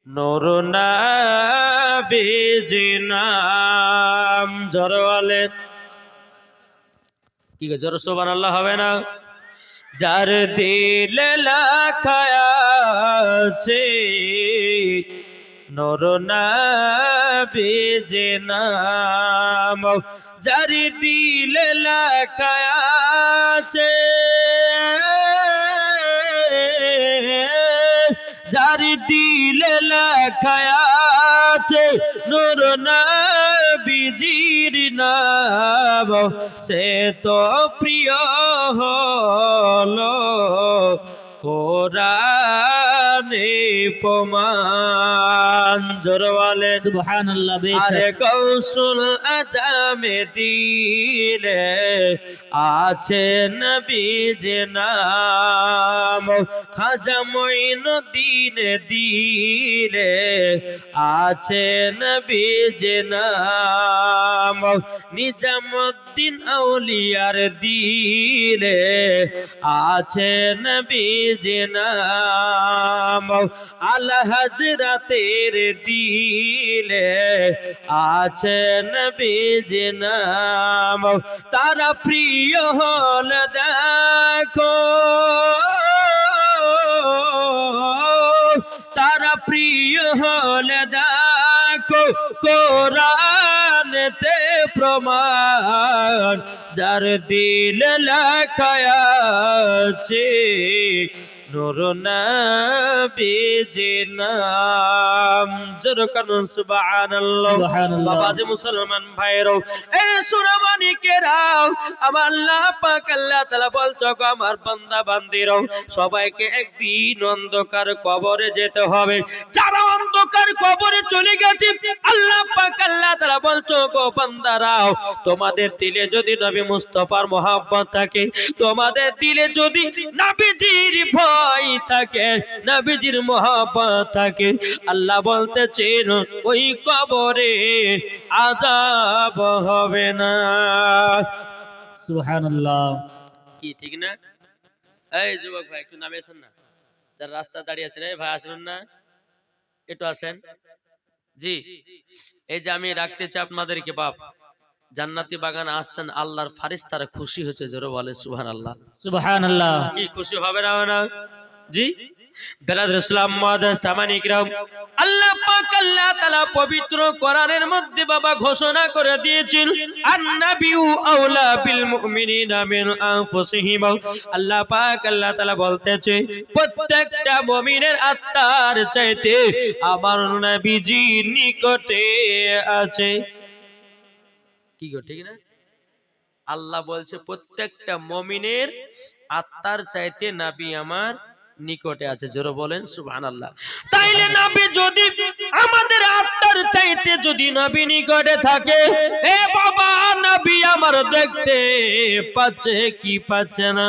নূর নবীজি নাম জোরে বলেন। কি গো জোরে সুবহানাল্লাহ হবে না? যার দিলে লেখা আছে নূর নবীজি নাম, যার দিলে লেখা আছে, যার দিলে লেখা আছে নূর নবীজির নাম, সে তো প্রিয় হলো কোরআনে প্রমাণ জোরে বলেন সুবহানাল্লাহ। আরে বেশক কৌশল আজামে দিলে আছে নবীজি নাম, খাজা মঈনুদ্দিন দিলে আছে নবীজি নাম, নিজামুদ্দিন আউলিয়ার দিলে আছে নবীজি নাম, আল হযরতের দিলে আছে নবীজি নাম, তারা প্রিয় হল দেখো, তারা প্রিয় হল দেখো কোরআনেতে প্রমাণ, যার দিল লেখা আছে নূর নবীজি নাম জোরে কানুন সুবহানাল্লাহ। সুবহানাল্লাহ। বাবাজি মুসলমান ভাইরাও, এই সুরামানিকেরাও, আমার আল্লাহ পাক আল্লাহ তাআলা বলছো গো আমার বান্দা বান্দিরাও, সবাইকে একদিন অন্ধকার কবরে যেতে হবে। যারা অন্ধকার কবরে চলে গেছে আল্লাহ পাক আল্লাহ তাআলা বলছো গো বান্দারাও, তোমাদের দিলে যদি নবী মুস্তাফার মহব্বত থাকে, তোমাদের দিলে যদি নবীজির ভয় থাকে, নবীজির মহব্বত থাকে, আল্লাহ বলতেছেন ওই কবরে আযাব হবে না। সুবহানাল্লাহ। কি ঠিক না? এই যুবক ভাই একটু নামে আসেন না, যারা রাস্তা দাঁড়িয়ে আছেন, এই ভাই আসেন না, একটু আসেন। জি, এই যে আমি রাখতে চাই আপনাদেরকে বাপ, জান্নাতি বাগান আসছেন, আল্লাহর ফারিস্তারা খুশি হচ্ছে, জোরে বলে সুবহানাল্লাহ। সুবহানাল্লাহ। কি খুশি হবে না না? জি বেরাদর ইসলাম মুআদ্দাস সামানি কিরাম, আল্লাহ পাক আল্লাহ তাআলা পবিত্র কোরআনের মধ্যে বাবা ঘোষণা করে দিয়েছেন আন-নাবিয়্যু আওলা বিল মুমিনিনা মিন আনফুসিহিম। আল্লাহ পাক আল্লাহ তাআলা বলতেছে প্রত্যেকটা মুমিনের আত্মার চাইতে আমার নবীজি নিকটে আছে। কি গো ঠিক না? আল্লাহ বলছে প্রত্যেকটা মুমিনের আত্মার চাইতে নবী আমার নিকটে আছে, জোরে বলেন সুবহানাল্লাহ। তাইলে নবী যদি আমাদের আত্মার চাইতে যদি নবী নিকটে থাকে, এ বাবা নবী আমার দেখতে পাচ্ছে কি পাচ্ছে না?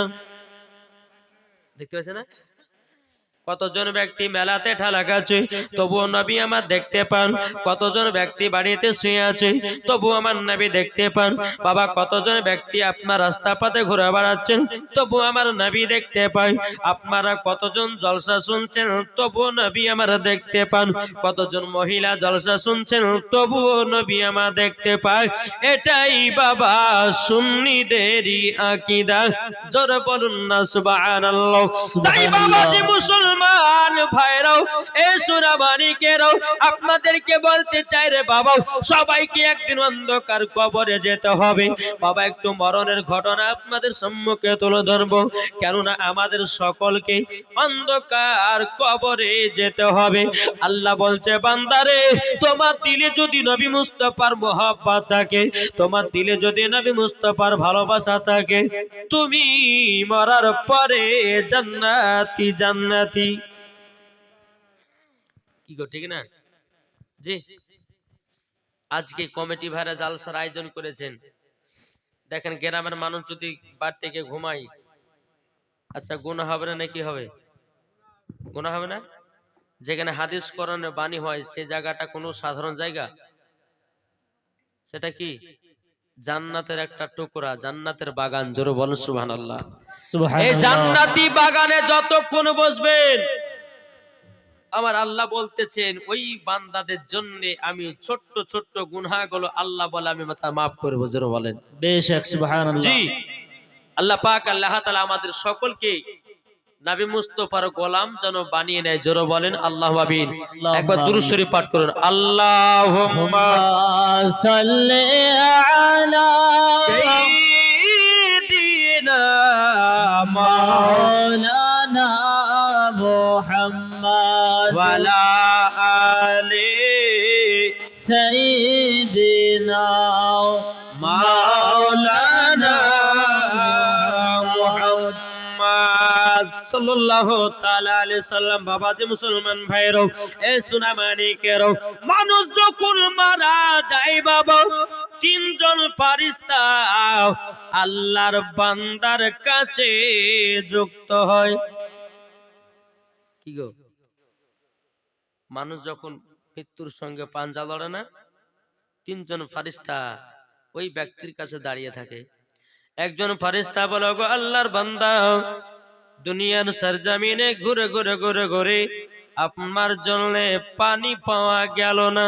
দেখতে পাচ্ছে না? কতজন ব্যক্তি মেলাতে ঠেলা খাচ্ছে তবুও নবী আমার দেখতে পান, কতজন ব্যক্তি বাড়িতে শুয়ে আছে তবু আমার নবী দেখতে পান। বাবা কতজন ব্যক্তি আপনার রাস্তা পথে ঘুরে বেড়াচ্ছেন তবু আমার নবী দেখতে পাই। আপনারা কতজন জলসা শুনছেন তবুও নবী আমার দেখতে পান, কতজন মহিলা জলসা শুনছেন তবুও নবী আমার দেখতে পায়। এটাই বাবা সুন্নিদেরই আকীদা, জোরে বলুন না সুবহানাল্লাহ। তাই বাবা যে মুসলমান ভাইরাও, এই সুরামানিকেরাও, আপনাদেরকে বলতে চাই রে বাবা, সবাইকে একদিন অন্ধকার কবরে যেতে হবে। বাবা একটু মরণের ঘটনা আপনাদের সম্মুখে তুলে ধরবো, কেননা আমাদের সকলকে অন্ধকার কবরে যেতে হবে। আল্লাহ বলছে বান্দারে, তোমার দিলে যদি নবী মুস্তাফার মহব্বত থাকে, তোমার দিলে যদি নবী মুস্তাফার ভালোবাসা থাকে, তুমি মরার পরে জান্নাতি জান্নাতি। কি গো ঠিক না? জি আজকে কমিটি ভাইরা জালসার আয়োজন করেছেন, দেখেন গ্রামের মানুষ যদি বাড়ি থেকে ঘুমাই, আচ্ছা গুনাহ হবে না নাকি হবে? গুনাহ হবে না? যেখানে হাদিস কোরআনের বাণী হয় সে জায়গাটা কোনো সাধারণ জায়গা? সেটা কি জান্নাতের একটা টুকরা, জান্নাতের বাগান, জোরে বলেন সুবহানাল্লাহ। এই সুবহানাল্লাহ। জান্নাতি বাগানে যতক্ষণ বসবেন আমার আল্লাহ বলতেছেন ওই বান্দাদের জন্য আমি ছোট্ট ছোট্ট গুনাহগুলো আল্লাহ বলে আমি মাফ করবো। জোরে বলেন বেশক সুবহানাল্লাহ। জি, আল্লাহ পাক আল্লাহ তাআলা আমাদের সকলকে নবী মুস্তাফার গোলাম যেন বানিয়ে নেয়। জোরে বলেন আল্লাহু আমিন। একবার দুরূদ শরীফ পাঠ করুন। আল্লাহুম্মা সাল্লি আলা সাইয়্যিদিনা মাওলানা মুহাম্মদ ওয়া আলা আলি সাইয়্যিদিনা মাওলানা মুহাম্মদ সাল্লাল্লাহু তাআলা আলাইহি সাল্লাম। বাবাজি মুসলমান ভাইরো, এ সোনা মানিকেরো, মানুষ যখন মারা যায় বাবা, তিনজন ফেরেশতা আল্লাহর বান্দার কাছে যুক্ত হয়। কি গো, মানুষ যখন মৃত্যুর সঙ্গে পাঞ্জা লড়ে না, তিনজন ফেরেশতা ওই ব্যক্তির কাছে দাঁড়িয়ে থাকে। একজন ফেরেশতা বলে, গো আল্লাহর বান্দা, দুনিয়ার সরজমিনে ঘুরে ঘুরে ঘুরে ঘুরে আপনার জন্য পানি পাওয়া গেল না।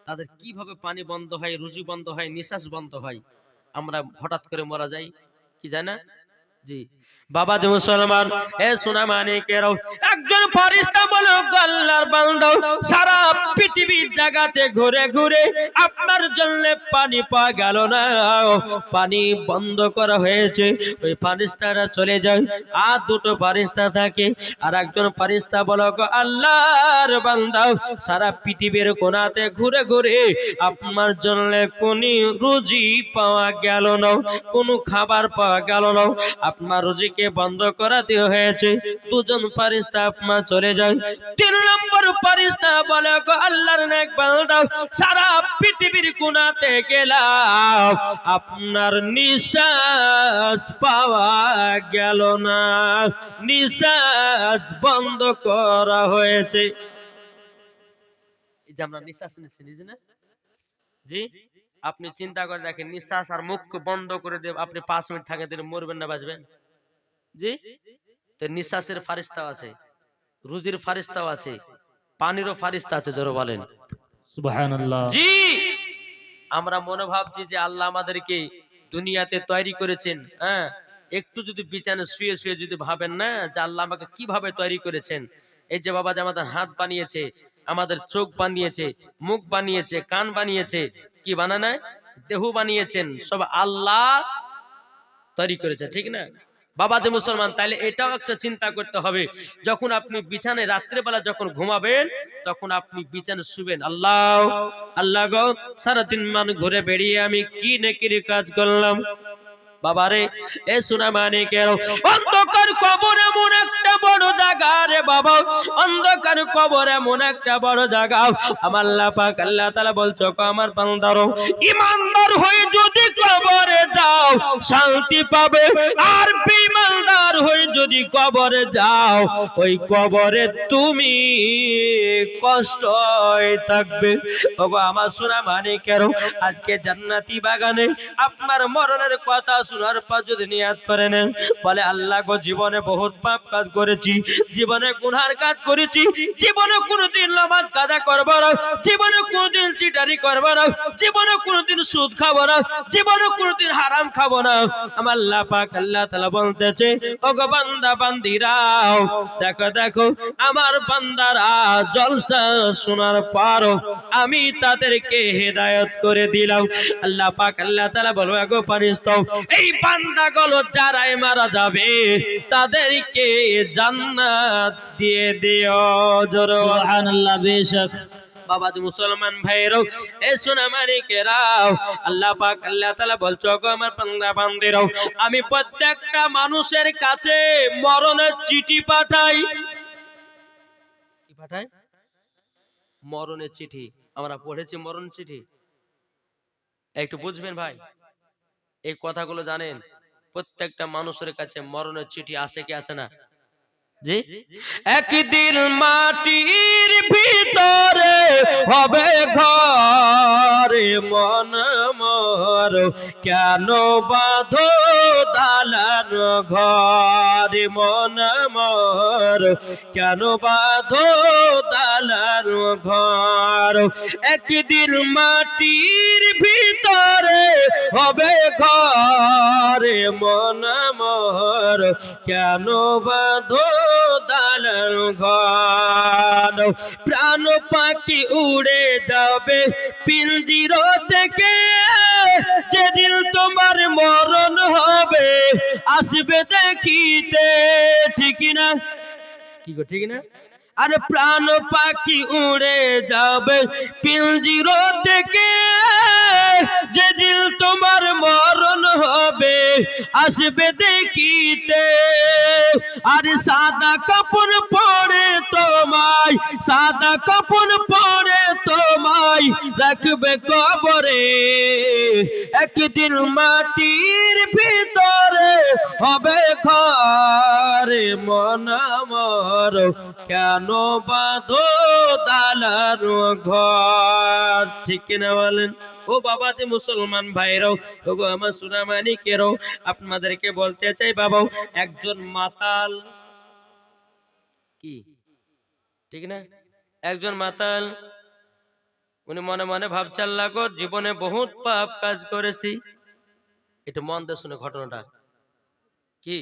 তাদের কিভাবে পানি বন্ধ হয়, রুজি বন্ধ হয়, নিঃশ্বাস বন্ধ হয়? আমরা হঠাৎ করে মারা যাই, কি জানা? জি বাবা যে মুসলমান, এ সোনা মানিকেরাও, একজন ফেরেশতা বলে, আল্লাহর বান্দা, সারা পৃথিবীর জায়গাতে ঘুরে ঘুরে আপনার জন্য পানি পাওয়া গেল না, পানি বন্ধ করা হয়েছে। ওই ফেরেশতারা চলে যায়, আর দুটো ফেরেশতা থাকে। আর একজন ফেরেশতা বলে, আল্লাহর বান্দা, সারা পৃথিবীর কোণাতে ঘুরে ঘুরে আপনার জন্য কোনো রুজি পাওয়া গেল না, কোনো খাবার পাওয়া গেল না, আপনার রুজিকে বন্ধ করাতে হয়েছে। দুজন ফেরেশতা আপনার চলে যায়। তিন নম্বর ফেরেশতা বলে, আল্লাহর নেক বান্দা, সারা পৃথিবীর কোণাতে গেলাম, আপনার নিঃশ্বাস পাওয়া গেল না, নিঃশ্বাস বন্ধ করা হয়েছে। এই যে আমরা নিঃশ্বাস নিচ্ছি, নিজে না? জি, আপনি চিন্তা করে দেখেন, নিঃশ্বাস আর মুখ বন্ধ করে দেব, আপনি 5 মিনিট থাকে দিলে মরবেন না বাঁচবেন? জি, তো নিঃশ্বাসের ফেরেশতাও আছে, রুজির ফেরেশতাও আছে, পানিরও ফেরেশতা আছে। জোরে বলেন সুবহানাল্লাহ। জি। আমরা মনে ভাবছি যে আল্লাহ আমাদেরকে দুনিয়াতে তৈরি করেছেন, হ্যাঁ, একটু যদি বিছানায় শুয়ে শুয়ে যদি ভাবেন না যে আল্লাহ আমাকে কিভাবে তৈরি করেছেন। এই যে বাবা যে আমাদের হাত বানিয়েছে, আমাদের চোখ বানিয়েছে, মুখ বানিয়েছে, কান বানিয়েছে, কি বানানা, দেহ বানিয়েছেন, সব আল্লাহ তৈরি করেছে, ঠিক না বাবা যে মুসলমান? তাহলে এটাও একটা চিন্তা করতে হবে, যখন আপনি বিছানায় রাত্রেবেলা যখন ঘুমাবেন, তখন আপনি বিছানায় শুবেন, আল্লাহ আল্লাহ গো, সারাদিন মান ঘুরে বেরিয়ে আমি কি নেকির কাজ করলাম। বাবারে, এ সোনা মানিকের, অন্ধকার কবর এমন একটা বড় জায়গা রে বাবা, অন্ধকার কবর এমন একটা বড় জায়গা। আমার আল্লাহ পাক আল্লাহ তাআলা বলছো, আমার বান্দারো, ঈমানদার হয়ে যদি কবরে যাও শান্তি পাবে, আর বেঈমানদার হয়ে যদি কবরে যাও, ওই কবরে তুমি কষ্টই থাকবে। ওগো আমার সোনা মানিকের, আজকে জান্নাতি বাগানে আপনার মরণের কথা শোনার পর যদি নিয়াত করে নেন, বলে আল্লাহ গো, জীবনে বহুত পাপ কাজ করেছি, জীবনে গুনার কাজ করেছি, জীবনে কোনোদিন নামাজ কাজা করব না, জীবনে কোনোদিন চিটারি করব না, জীবনে কোনোদিন সুদ খাবো না, জীবনে কোনোদিন হারাম খাবো না। আমার আল্লাহ পাক আল্লাহ তাআলা বলতেছে, ওগো বান্দা বান্দিরাও, দেখো দেখো আমার বান্দারা জলসা শোনার পরও আমি তাদেরকে হেদায়েত করে দিলাম। আল্লাহ পাক আল্লাহ তাআলা বলবে, গো ফেরেশতা, এই বান্দাগুলো যারাই মারা যাবে তাদেরকে জান্নাত দিয়ে দিও। জোরে সুবহানাল্লাহ। বেশক বাবা যে মুসলমান ভাইরো, এ সোনা মানিকেরাও, আল্লাহ পাক আল্লাহ তাআলা বলছো, গো আমার বান্দা বান্দিরাও, আমি প্রত্যেকটা মানুষের কাছে মরণের চিঠি পাঠাই। কি পাঠাই? মরণের চিঠি। আমরা পড়েছি মরণ চিঠি, একটু বুঝবেন ভাই, এই কথাগুলো জানেন, প্রত্যেকটা মানুষের কাছে মরণের চিঠি আসে কি আসে না? জি, একদিন মাটির ভিতরে হবে ঘরে মন মর, কেন বাঁধো দালান ঘর মন আমার, কেন বাঁধো দালান ঘর, একদিন মাটির ভিতরে হবে ঘর মন আমার, কেন বাঁধো দালান ঘর, প্রাণ পাখি উড়ে যাবে পিঞ্জির থেকে, যেদিন তোমার মরণ হবে আসবে দেখিতে, ঠিক না? কি গো ঠিক না? আরে প্রাণ পাখি উড়ে যাবে পিঞ্জির থেকে, যেদিন তোমার মরণ হবে আসবে দেখিতে, আর সাদা কাপড় পরে তোমায়, সাদা কাপড় পরে তোমায় রাখবে কবরে, একদিন মাটির ভিতরে হবে ঘর মন আমার, কেন বাঁধো দালান ঘর, ঠিক কিনা বলেন? ও বাবাতে মুসলমান ভাইরাও, ও গো আমার সোনামানিকেরাও, আপনাদেরকে বলতে চাই বাবা, একজন মাতাল, কি ঠিক না, একজন মাতাল উনি মনে মনে ভাবছে আল্লাহ গো জীবনে বহুত পাপ কাজ করেছি, একটু মন দিয়ে শুনে ঘটনাটা কি,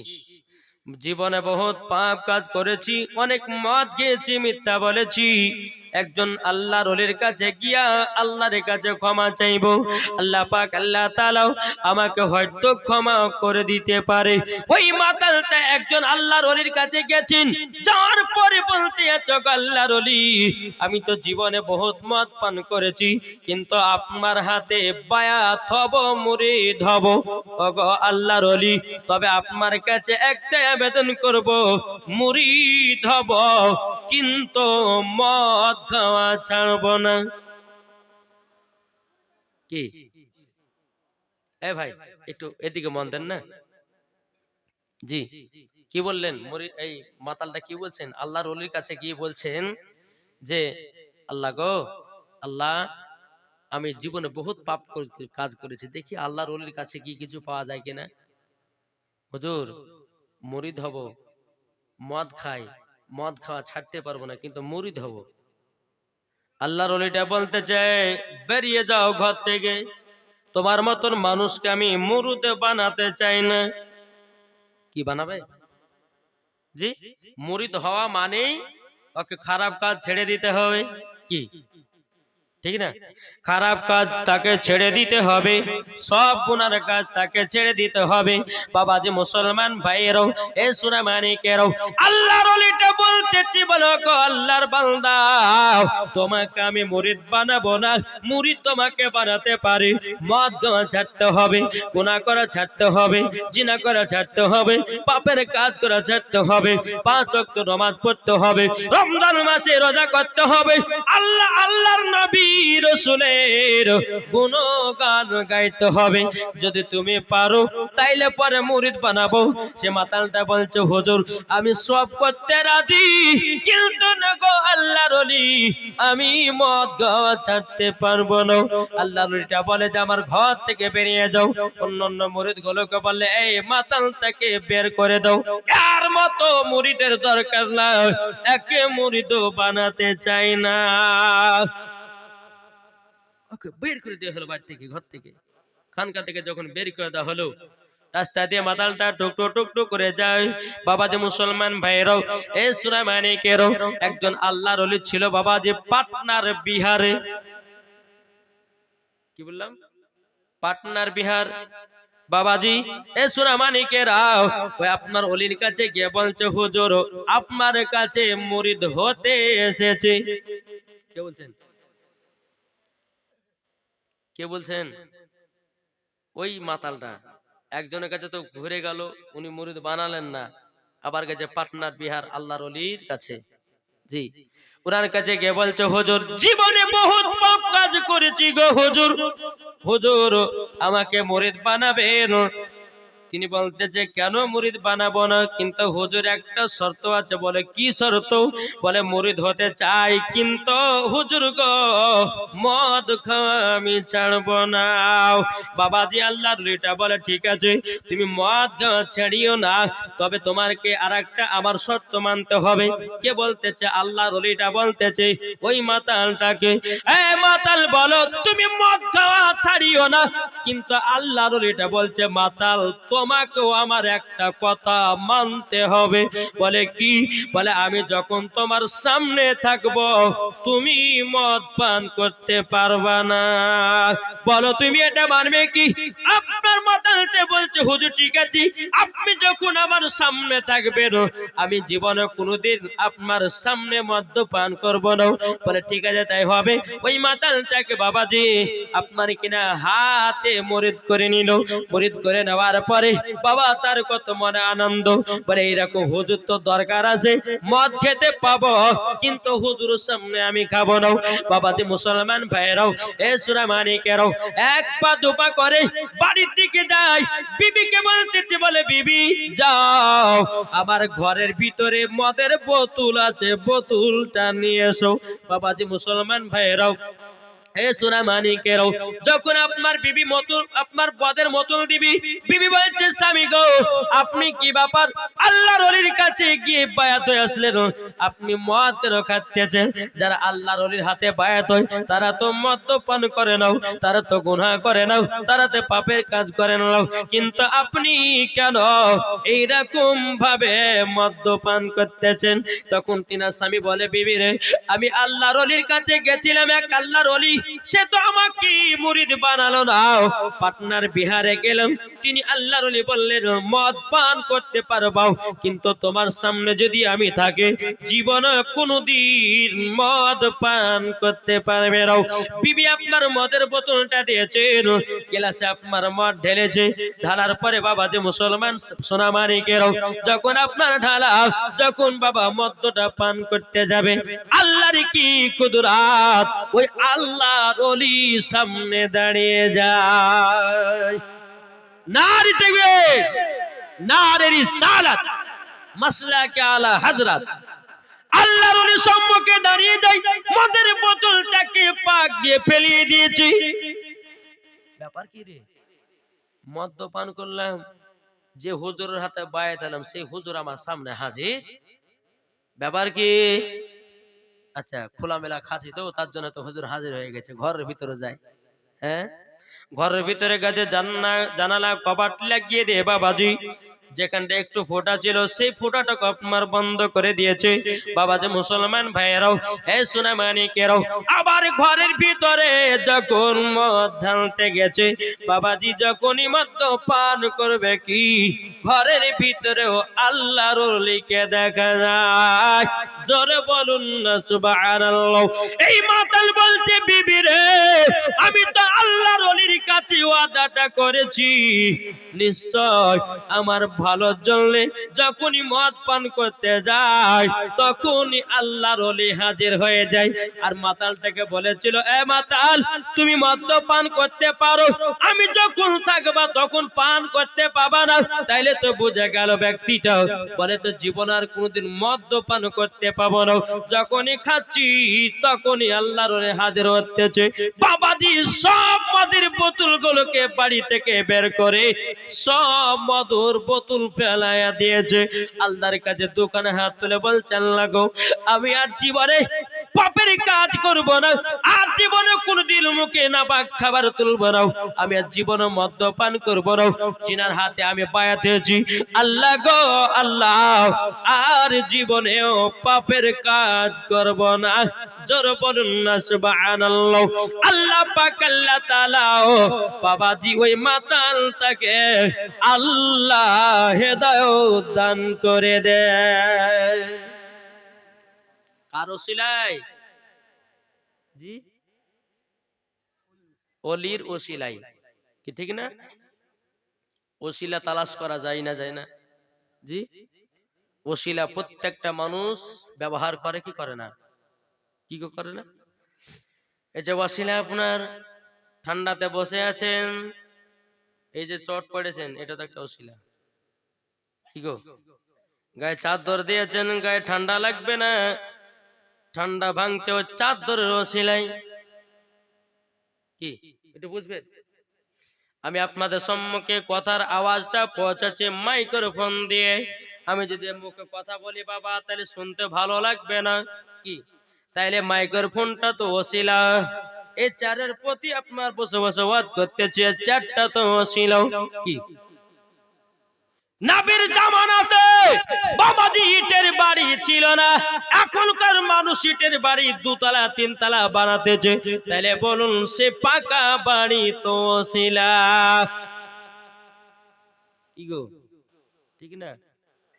জীবনে বহুত পাপ কাজ করেছি, অনেক মদ খেয়েছি, মিথ্যা বলেছি, একজন আল্লাহর ওলির কাছে গিয়া আল্লাহর কাছে ক্ষমা চাইবো, আল্লাহ পাক আল্লাহ তাআলা আমাকে হয়তো ক্ষমা করে দিতে পারে। ওই মাতালটা একজন আল্লাহর ওলির কাছে গেছেন, যাওয়ার পরে বলতে আছে আল্লাহর ওলি, আমি তো জীবনে বহুত মদ পান করেছি, কিন্তু আপনার হাতে বায়াত হব, মুরিদ হব, ওগো আল্লাহর ওলি, তবে আপনার কাছে একটা আবেদন করব, মুরিদ হব কিন্তু মদ খাওয়া ছাড়ব না। কি এ ভাই একটু এদিকে মন দেন না, জি কি বললেন এই মাতালটা কি বলছেন, আল্লাহর ওলির কাছে গিয়ে বলছেন যে আল্লাহ গো আল্লাহ, আমি জীবনে বহুত পাপ কাজ করেছি, দেখি আল্লাহর ওলির কাছে কি কিছু পাওয়া যায় কিনা, হুজুর মুরিদ হব, মদ খাই, মদ খাওয়া ছাড়তে পারবো না, কিন্তু মুরিদ হব। আল্লাহর ওলিটা বলতে চায় বেরিয়ে যাও ঘর থেকে, তোমার মতন মানুষকে আমি মুরিদ বানাতে চাই না। কি বানাবে? জি মুরিদ হওয়া মানেই ওকে খারাপ কাজ ছেড়ে দিতে হবে, কি ঠিক না, খারাপ কাজ তাকে ছেড়ে দিতে হবে, সব গুনার কাজ তাকে ছেড়ে দিতে হবে। বাবা যে মুসলমান ভাইয়েরও, এ সোনামানিকেরও, আল্লাহর ওলিটা বলতেছি বলো গো আল্লাহর বান্দা, তোমাকে আমি মুরিদ বানাবো না, মুরিদ তোমাকে বানাতে পারে, মদ খাওয়া ছাড়তে হবে, গুনাহ করা ছাড়তে হবে, জিনা করা ছাড়তে হবে, পাপের কাজ করা ছাড়তে হবে, 5 ওয়াক্ত নামাজ পড়তে হবে, রমজান মাসে রোজা করতে হবে, আল্লাহ আল্লাহর নবী রাসূলের গুণগান গাইতে হবে। যদি তুমি পারো তাইলে পরে মুরিদ বানাবো। সে মাতালটা বলছে হুজুর আমি সব করতে রাজি, কিন্তু না গো আল্লাহর ওলি, আমি মদ খাওয়া ছাড়তে পারবো না। আল্লাহর ওলিটা বলে যে আমার ঘর থেকে বেরিয়ে যাও। অন্যান্য মুরিদ গুলোকে বলে এই মাতালটাকে বের করে দাও, এর মতো মুরিদের দরকার না, একে মুরিদও বানাতে চাই না। ওকে বের করে দেওয়া হলো বাড়ি থেকে, ঘর থেকে, খানকা থেকে যখন বের করে দেওয়া হলো, রাস্তা দিয়ে মাতালটা টুকটুক টুকটুক করে যায়। বাবা যে মুসলমান ভাইরাও, এ সোনামানিকেরও, একজন আল্লাহর ওলি ছিল বাবা যে পাটনার বিহারে, কি বললাম পাটনার বিহার, বাবাজি এ সোনামানিকেরাও, ওই আপনার ওলির কাছে গিয়ে বলছে হুজুর আপনার কাছে মুরিদ হতে এসেছে। কে বলছেন? কে বলছেন? ওই মাতালটা একজনের কাছে তো ঘুরে গেল, উনি মুরিদ বানালেন না, আবার গেছে পাটনার বিহার আল্লাহর ওলির কাছে। জি ওনার কাছে গিয়ে বলছে হুজুর জীবনে বহুত পাপ কাজ করেছি গো হুজুর, হুজুর আমাকে মুরিদ বানাবেন। তিনি বলতেছে কেন মুরিদ বানাবো না, কিন্তু হুজুর একটা শর্ত আছে। বলে কি শর্ত? বলে মুরিদ হতে চাই, কিন্তু হুজুর গো মদ খাওয়া আমি ছাড়বো না। বাবাজি আল্লাহর ওলিটা বলে ঠিক আছে, তুমি মদ খাওয়া ছাড়িও না, তবে তোমাকে আরেকটা আমার শর্ত মানতে হবে। কে বলতেছে? আল্লাহর ওলিটা বলতেছে ওই মাতালটাকে, এ মাতাল বলো তুমি মদ খাওয়া ছাড়িও না, কিন্তু আল্লাহর ওলিটা বলছে মাতাল তোমাকেও আমার একটা কথা মানতে হবে। বলে কি? বলে আমি যখন তোমার সামনে থাকবো তুমি মদ পান করতে পারবা না। বলো তুমি এটা মানবে কি? আপনার মাতালতে বলছে হুজুর ঠিক আছে, আপনি যখন আমার সামনে থাকবেন আমি জীবনে কোনোদিন আপনার সামনে মদ্যপান করব না। বলে ঠিক আছে তাই হবে। ওই মাতালটাকে বাবাজি আপনার কিনা হাতে মুরিদ করে নিল। মুরিদ করে নেওয়ার পরে বাবা তার কত মনে আনন্দ। বলে এইরকম হুজুর তো দরকার আছে, মদ খেতে পাবো কিন্তু হুজুরের সামনে আমি খাবো না। বাবাজি মুসলমান ভাইরাও, এ সূরা মানিকেরাও, এক পা দুপা করে বাড়ির দিকে যায়। বিবিকে বলতেছে, বলে বিবি যাও আমার ঘরের ভিতরে মদের বোতল আছে, বোতলটা নিয়ে এসো। বাবাজি মুসলমান ভাইরাও, এ সোনা মানিকেরাও, যখন আপনার বিবি মতুল আপনার বদের মতুল দিবি, বিবি বলছে স্বামী গো আপনি কি ব্যাপার আল্লাহর ওলির কাছে গিয়ে বায়াত হয়ে আসলেন, আপনি মদ কেন খাচ্ছেন? যারা আল্লাহর ওলির হাতে বায়াত হয় তারা তো মদ্যপান করে নাও, তারা তো গুনাহ করে নাও, তারা তো পাপের কাজ করে নাও, কিন্তু আপনি কেন এইরকম ভাবে মদ্যপান করতেছেন? তখন তিনার স্বামী বলে বিবি রে, আমি আল্লাহর ওলির কাছে গেছিলাম, এক আল্লাহর ওলি সে তো আমাকে মুরিদ বানালো না। পাটনার বিহারে গেলাম, তিনি আল্লাহর ওলি বললেন মদ পান করতে পারবাও, কিন্তু তোমার সামনে যদি আমি থাকি জীবনে কোনোদিন মদ পান করতে পারবে না। বিবি আপনার মদের বোতলটা দিয়েছেন, গ্লাসে আপনার মদ ঢেলেছে, ঢালার পরে বাবা যে মুসলমান সোনা মানিকেরাও, যখন আপনার ঢালা, যখন বাবা মদটা পান করতে যাবে, আল্লাহর কি কুদরত, ওই আল্লাহর ওলি সামনে দাঁড়িয়ে যায়। নারে তাকবীর, নারে রিসালাত, মাসলাকে আলা হযরত। আল্লাহর ওলি সম্মুখে দাঁড়িয়ে যায়, মদের বোতলটাকে পাক দিয়ে ফেলিয়ে দিয়েছি। ব্যাপার কি রে? মদ্যপান করলাম, যে হুজুরের হাতে বায়াত হলাম সেই হুজুর আমার সামনে হাজির। ব্যাপার কি? আচ্ছা খোলামেলা খাচ্ছি তো তার জন্য তো হুজুর হাজির হয়ে গেছে, ঘরের ভিতরে যায়। হ্যাঁ, ঘরের ভিতরে গেছে, জানালা কবাট লাগিয়ে দিয়ে বাবাজি যেখানটা একটু ফোঁটা ছিল সেই ফোঁটাটাকে আপনার বন্ধ করে দিয়েছে। বাবাজি মুসলমান ভাইয়েরাও, এ সোনা মানিকেরাও, আবার ঘরের ভিতরে যখন মদ ঢালতে গেছে, বাবাজি যখনই মদ পান করবে কি ঘরের ভিতরেও আল্লাহর ওলিকে দেখা যায়। জোরে বলুন না সুবহানাল্লাহ। এই মাতাল বলছে বিবি রে, আমি তো আল্লাহর ওলির কাছে ওয়াদাটা করেছি, নিশ্চয় আমার ভালোর জন্য যখনই মদ পান করতে যায় তখনই আল্লাহর ওলি হাজির হয়ে যায়। আর মাতালটাকে বলেছিল, এ মাতাল তুমি মদ পান করতে পারো, আমি যখন থাকবা তখন পান করতে পাবা না। তাইলে তো বুঝে গেল ব্যক্তিটা বলে তো জীবন আর কোনোদিন মদ পান করতে পাবো না, যখনই খাচ্ছি তখনই আল্লাহর ওলি হাজির হতেছে। বাবাজি সব মদের বোতলগুলোকে বাড়ি থেকে বের করে সব মধুর বোতল ফেলাইয়া দিয়েছে। আল্লাহর কাছে দোকানে হাত তুলে বলছে, আল্লাহ গো আমি আর জীবনে পাপের কাজ করব না, আর জীবনে কোনদিন মুখে না পাক খাবার তুলব না, আমি আর জীবনে মদ্যপান করব না। জিনার হাতে আমি বায়াত হয়েছি, আল্লাহ গো আল্লাহ আর জীবনেও পাপের কাজ করব না। জোর বলুন না সুবহানাল্লাহ। আল্লাহ পাক আল্লাহ তাআলা বাবাজি ওই মাতালটাকে আল্লাহ হেদায়েত দান করে দেয়। কার ওসিলায়? জি, ওলির ওসিলায়। কি ঠিক না? ওসিলা তালাশ করা যায় না, যায় না? জি, ওসিলা প্রত্যেকটা মানুষ ব্যবহার করে কি করে না? কি করে না? এই যে ওসিলা আপনার ঠান্ডাতে বসে আছেন, এই যে চট পড়েছেন এটা তো একটা অশিলা, কি গো? গায়ে চাদর দিয়েছেন, গায়ে ঠান্ডা লাগবে না, ঠান্ডা ভাঙছে ওই চাদরের অশিলাই, কি একটু বুঝবেন? আমি আপনাদের সম্মুখে কথার আওয়াজটা পৌঁছাচ্ছি মাইক্রোফোন দিয়ে। আমি যদি মুখে কথা বলি বাবা তাহলে শুনতে ভালো লাগবে না, কি? তাইলে মাইক্রোফোনটা তো ওসিলা, এই চারের প্রতি আপনার বসে বসে ওয়াজ করতেছে, চারটা তো ওসিলা, কি? নবীর জামানাতে বাবাজি ইটের বাড়ি ছিল না, এখনকার মানুষ ইটের বাড়ি দুতলা তিনতলা বানাতেছে, তাহলে বলুন সে পাকা বাড়ি তো ছিল, কি গো? ঠিক না?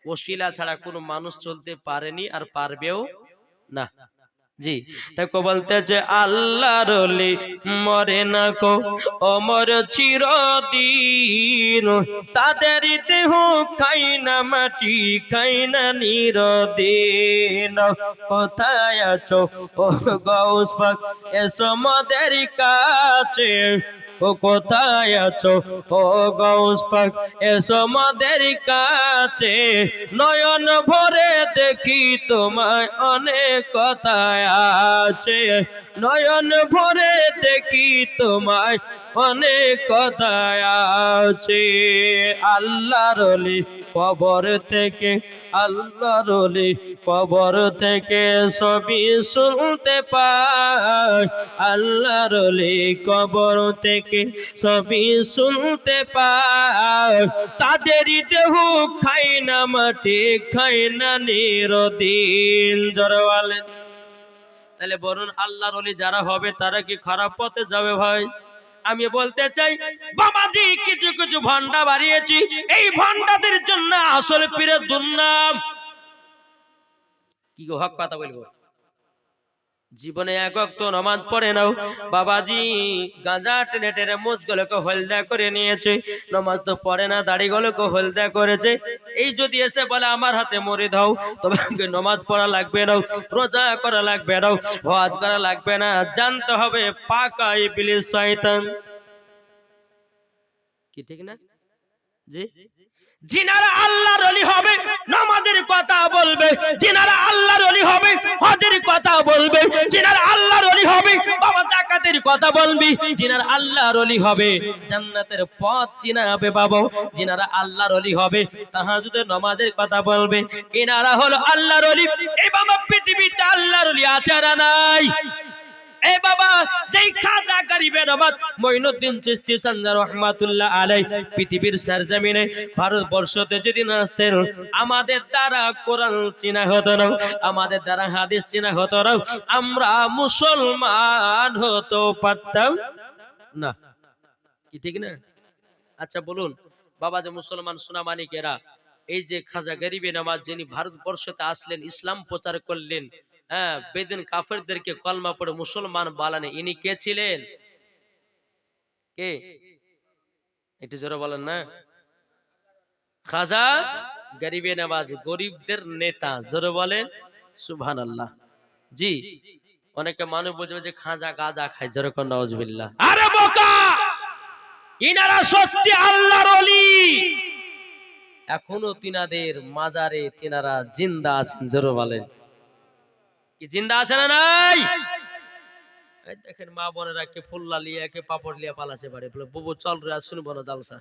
ওসিলা ছাড়া কোনো মানুষ চলতে পারেনি আর পারবেও না। জি, তাই বলতেছে আল্লাহর ওলি মরে না কো অমর চিরদিন, তাদের দেহ খাই না মাটি খাই না নিরদিন। কোথায় আছো ও গাউস পাক এসো মোদের কাছে, ও কোথায় আছো ও গাউস পাক এসো মোদের কাছে, নয়ন ভরে দেখি তোমায় অনেক কথায় আছে, নয়ন ভরে দেখি তোমায় অনেক কথায় আছে। আল্লাহর ওলি কবর থেকে, আল্লাহর ওলি কবর থেকে সবই শুনতে পায়, আল্লাহর ওলি কবর থেকে সবই শুনতে পায়, তাদেরই দেহ খাই না মাটি খাই না নিরদিন। জোরে বলেন। তাহলে বলুন আল্লাহর ওলি যারা হবে তারা কি খারাপ পথে যাবে ভাই? আমি বলতে চাই বাবাজি কিছু কিছু ভন্ডা বাড়িয়েছি, এই ভন্ডাদের জন্য আসল পীরের দুর্নাম, কি গো? হক কথা বলবো, জীবনে এক ওয়াক্ত নামাজ পড়ে নাও, বাবাজি গাঁজা টেনে টেনে মুখগুলোকে হলদা করে নিয়েছে, নামাজ তো পড়ে না, দাড়িগুলোকে হলদা করেছে, এই যদি এসে বলে আমার হাতে মরে দাও, তোমাকে নামাজ পড়া লাগবে না, রোজা করা লাগবে না, হজ করা লাগবে না, জানতে হবে পাকা ইবলিস শয়তান, কি ঠিক না? জি, যিনারা আল্লাহর ওলি হবে নামাজের কথা বলবে, যিনারা আল্লাহর ওলি হবে হজের কথা বলবে, যিনারা আল্লাহর ওলি হবে বাবা যাকাতের কথা বলবি, যিনারা আল্লাহর ওলি হবে জান্নাতের পথ চিনাবে বাবা, যিনারা আল্লাহর ওলি হবে তাহাজ্জুদের নামাজের কথা বলবে, এনারা হলো আল্লাহর ওলি। এই বাবা পৃথিবীতে আল্লাহর ওলি আছে না নাই? এই বাবা যেই খাজা গরিবে নবাব মঈনুদ্দিন চিশতি সানজা রাহমাতুল্লাহ আলাইহি পৃথিবীর সরজমিনে ভারতবর্ষতে যদি না আসতেন, আমাদের দ্বারা কোরআন চিনা হতো না, আমাদের দ্বারা হাদিস চিনা হতো না, আমরা মুসলমান হতে পারতাম না, কি ঠিক না? আচ্ছা বলুন বাবা যে মুসলমান সোনামানিকেরা, এই যে খাজা গরিবে নবাব যিনি ভারতবর্ষতে আসলেন, ইসলাম প্রচার করলেন, হ্যাঁ বেদিন কাফেরদেরকে কলমা পড়ে মুসলমান বানালেন, ইনি কে ছিলেন? কে? একটু জোরে বলেন না। খাজা গরিবে নওয়াজ, গরিবদের নেতা, জোরে বলেন সুবহানাল্লাহ। জি, অনেকে মানুষ বুঝবে যে খাজা গাজা খায়, জোরে কোন নাউজুবিল্লাহ। আরে বোকা, ইনারা সত্যি আল্লাহর ওলি, এখনো তিনাদের মাজারে তিনারা জিন্দা আছেন, জোরে বলেন কি জিন্দা আছে না নাই? এই দেখেন মা বোনেরা কে ফুল্লা লিয়ে কে পাপড় লিয়ে পালাছে বাড়ি, বলে বুবু চল রে শুনবো না জালসা,